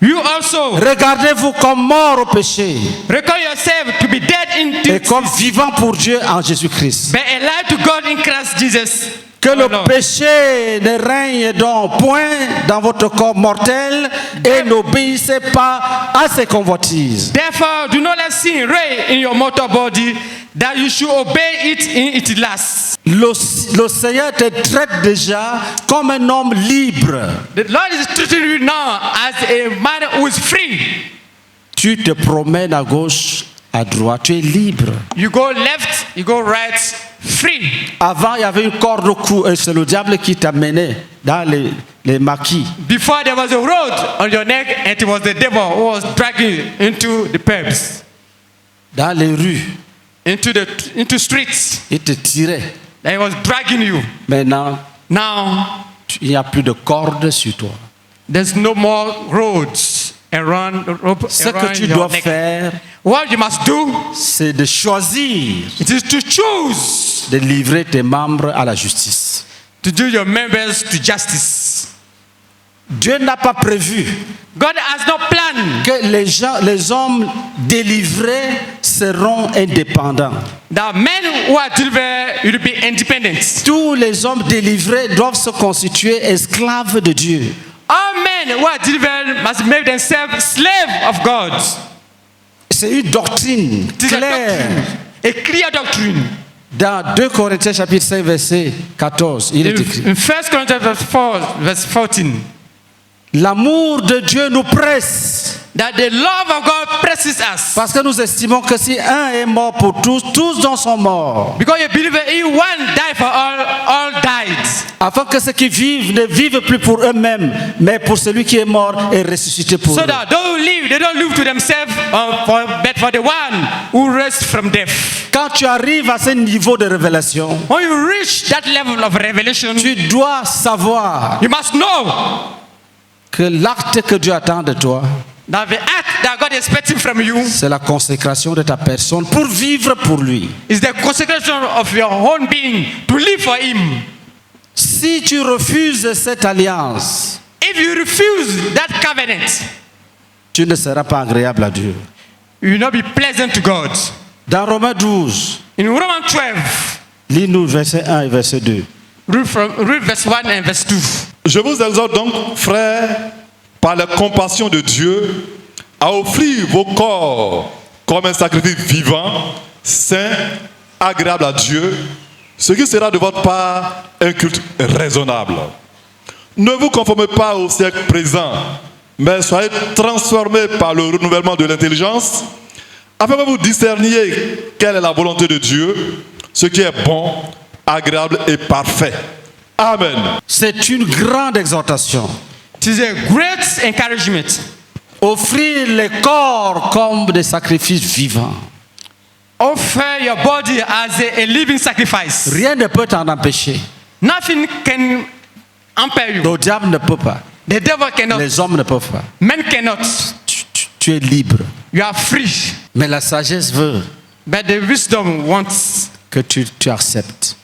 You also regardez-vous comme mort au péché reckon yourself to be dead in et comme vivant pour Dieu en Jésus-Christ. but alive to God in Christ Jesus. Que our le Lord. péché ne règne donc point dans votre corps mortel et n'obéissez pas à ses convoitises. Therefore, do not let sin reign in your mortal body, that you should obey it in its last. Le Seigneur te traite déjà comme un homme libre. The Lord is treating you now as a man who is free. Tu te promènes à gauche, à droite, tu es libre. You go left, you go right, free. Avant, il y avait une corde au cou et c'est le diable qui t'amenait dans les maquis. Before there was a road on your neck, and it was the devil who was dragging you into the pubs, Dans les rues, into streets. il te tirait. That he was dragging you. Maintenant, Now il n'y a plus de corde sur toi. there's no more roads around, rope Ce que around tu your dois neck. faire, What you must do, c'est de choisir it is to choose de livrer tes membres à la justice. to do your members to justice. Dieu n'a pas prévu God has not planned que les hommes délivrés seront indépendants. that men who are delivered will be independent. Tous les hommes délivrés doivent se constituer esclaves de Dieu. All men who are delivered must make themselves slaves of God. C'est une doctrine It is a claire. doctrine, a clear doctrine. Dans 2 Corinthiens chapitre 5 verset 14, il est écrit: In 1 Corinthians verse 14, l'amour de Dieu nous presse, that the love of God presses us. parce que nous estimons que si un est mort pour tous, tous donc sont morts. Because you believe in one died for all died. Afin que ceux qui vivent ne vivent plus pour eux-mêmes, mais pour celui qui est mort et ressuscité pour So eux. that those who live, they don't live to themselves, but for the one who rests from death. Quand tu arrives à ce niveau de révélation, When you reach that level of revelation, tu dois savoir you must know que l'acte que Dieu attend de toi, that the act that God is expecting from you c'est la consécration de ta personne pour vivre pour lui. is the consecration of your own being to live for Him. Si tu refuses cette alliance, If you refuse that covenant, tu ne seras pas agréable à Dieu. you will not be pleasant to God. Dans Romains 12, In Romans 12, lis-nous verset 1 et verset 2. read verse 1 and verse 2. Je vous exhorte donc, frères, par la compassion de Dieu, à offrir vos corps comme un sacrifice vivant, saint, agréable à Dieu, ce qui sera de votre part un culte raisonnable. Ne vous conformez pas au siècle présent, mais soyez transformés par le renouvellement de l'intelligence, afin que vous discerniez quelle est la volonté de Dieu, ce qui est bon, agréable et parfait. Amen. C'est une grande exhortation. It is a great encouragement. Offrir les corps comme des sacrifices vivants. Offer your body as a living sacrifice. Rien ne peut t'en empêcher. Nothing can impair you. Le diable ne peut pas. The devil cannot. Les hommes ne peuvent pas. Men cannot. Tu es libre. You are free. Mais la sagesse veut But the wisdom wants que tu acceptes.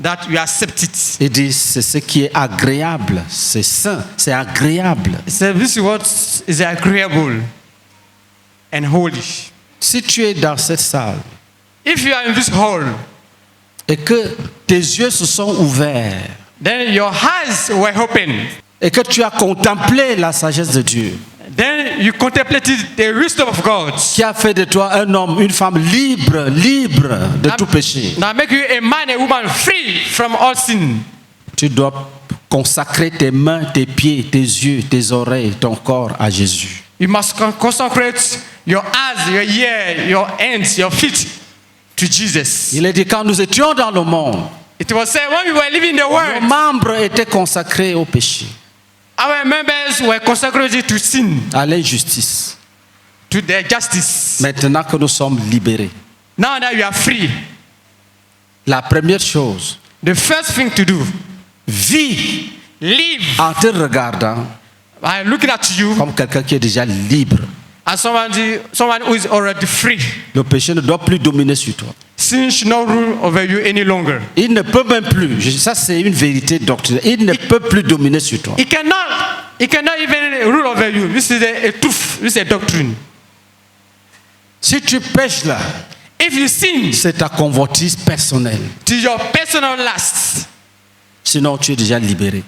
that you accept it. Il dit, c'est ce qui est agréable. C'est sain. C'est agréable. So this is what is agreeable and holy. Si tu es dans cette salle If you are in this hall, et que tes yeux se sont ouverts then your eyes were open. et que tu as contemplé la sagesse de Dieu, Then you contemplated the wisdom of God. qui a fait de toi un homme, une femme libre, libre de tout péché. Now make you a man, a woman free from all sin. Tu dois consacrer tes mains, tes pieds, tes yeux, tes oreilles, ton corps à Jésus. You must consecrate your eyes, your ear, your hands, your feet to Jesus. Il est dit, quand nous étions dans le monde, It was said when we were living in the nos world, membres étaient consacrés au péché, our members were consecrated to sin, à l'injustice. to their justice. Maintenant que nous sommes libérés, Now that you are free, la première chose, the first thing to do, vis live en te regardant by looking at you comme quelqu'un qui est déjà libre. as someone who is already free. Le péché ne doit plus dominer sur toi. Sin should not rule over you any longer. Il ne peut même plus, ça c'est une vérité doctrinale, il ne peut plus dominer sur toi. It cannot even rule over you. This is a truth. This is a doctrine. Si tu pêches là, If you sin, c'est ta convoitise personnelle. it is your personal lust. Sinon, tu es déjà libéré.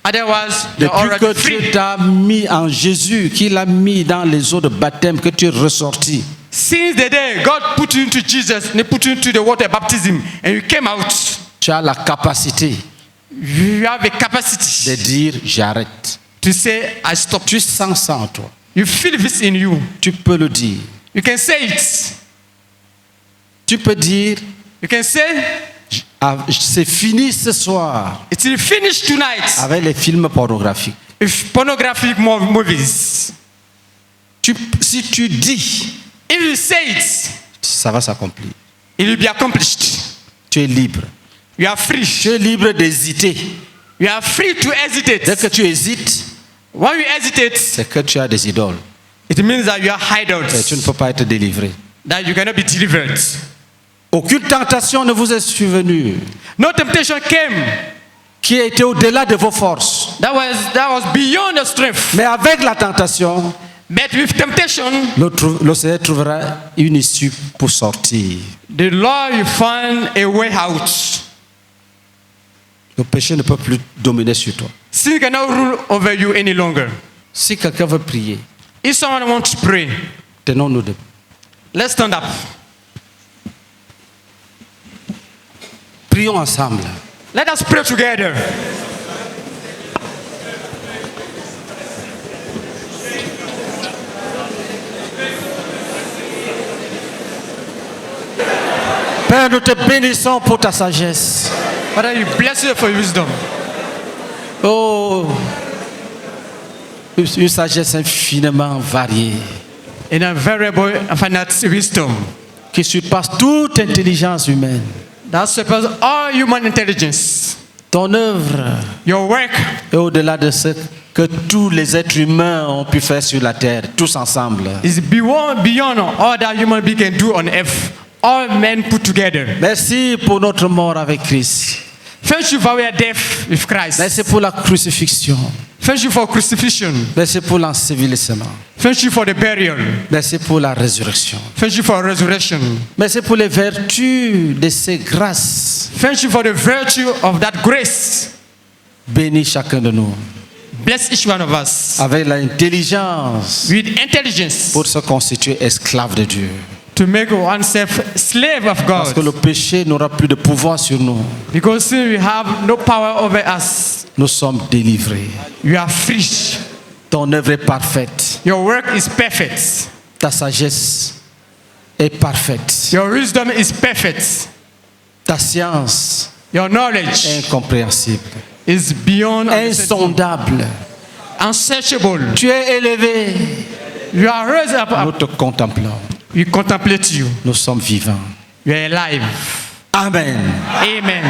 Otherwise, you're Depuis already que Dieu free. t'a mis en Jésus, qu'il a mis dans les eaux de baptême, que tu es ressorti, Since the day God put you into Jesus, and He put you into the water baptism, and you came out, tu as la capacité you have a capacity de dire j'arrête. to say, I stop. Tu sens ça en toi. You feel this in you. Tu peux le dire. You can say it. Tu peux dire You can say, c'est fini ce soir it will finish tonight. avec les films pornographiques. If pornographic movies, Si tu dis, if you say it, ça va s'accomplir. it will be accomplished. Tu es libre. You are free. Tu es libre d'hésiter. You are free to Dès hesitate. que tu hésites, When you hesitate, c'est que tu as des idoles. It means that you are et idols, tu ne peux pas être délivré. that you cannot be delivered. Aucune tentation ne vous est survenue No temptation came qui a été au-delà de vos forces. that was beyond your strength. Mais avec la tentation, But with temptation, le Seigneur trouvera une issue pour sortir. the Lord will find a way out. Le péché ne peut plus dominer sur toi. Sin cannot rule over you any longer. Si quelqu'un veut prier, If someone wants to pray, tenons-nous debout. let's stand up. Prions ensemble. Let us pray together. Père, nous te bénissons pour ta sagesse. Father, you bless you for your wisdom. Oh, une sagesse infiniment variée In a variable infinite wisdom qui surpasse toute intelligence humaine. that surpasses all human intelligence. Ton œuvre Your work est au-delà de ce que tous les êtres humains ont pu faire sur la terre, tous ensemble. is beyond all that human being can do on earth. All men put together. Merci pour notre mort avec Christ. Thank you for our death with Christ. Merci pour la crucifixion. Thank you for crucifixion. Merci pour l'ensevelissement. Thank you for the burial. Merci pour la résurrection. Thank you for resurrection. Merci pour les vertus de ces grâces. Thank you for the virtue of that grace. Bénis chacun de nous Bless each one of us avec l'intelligence with intelligence pour se constituer esclave de Dieu. to make oneself slave of Parce que God. le péché n'aura plus de pouvoir sur nous. Because sin will have no power over us. Nous sommes délivrés. You are free. Ton œuvre est parfaite. Your work is perfect. Ta sagesse est parfaite. Your wisdom is perfect. Ta science Your est knowledge incompréhensible, is beyond understanding. insondable. Unsearchable. Tu es élevé. You are raised up. Nous te contemplons. We contemplate you. Nous sommes vivants. You are alive. Amen. Amen.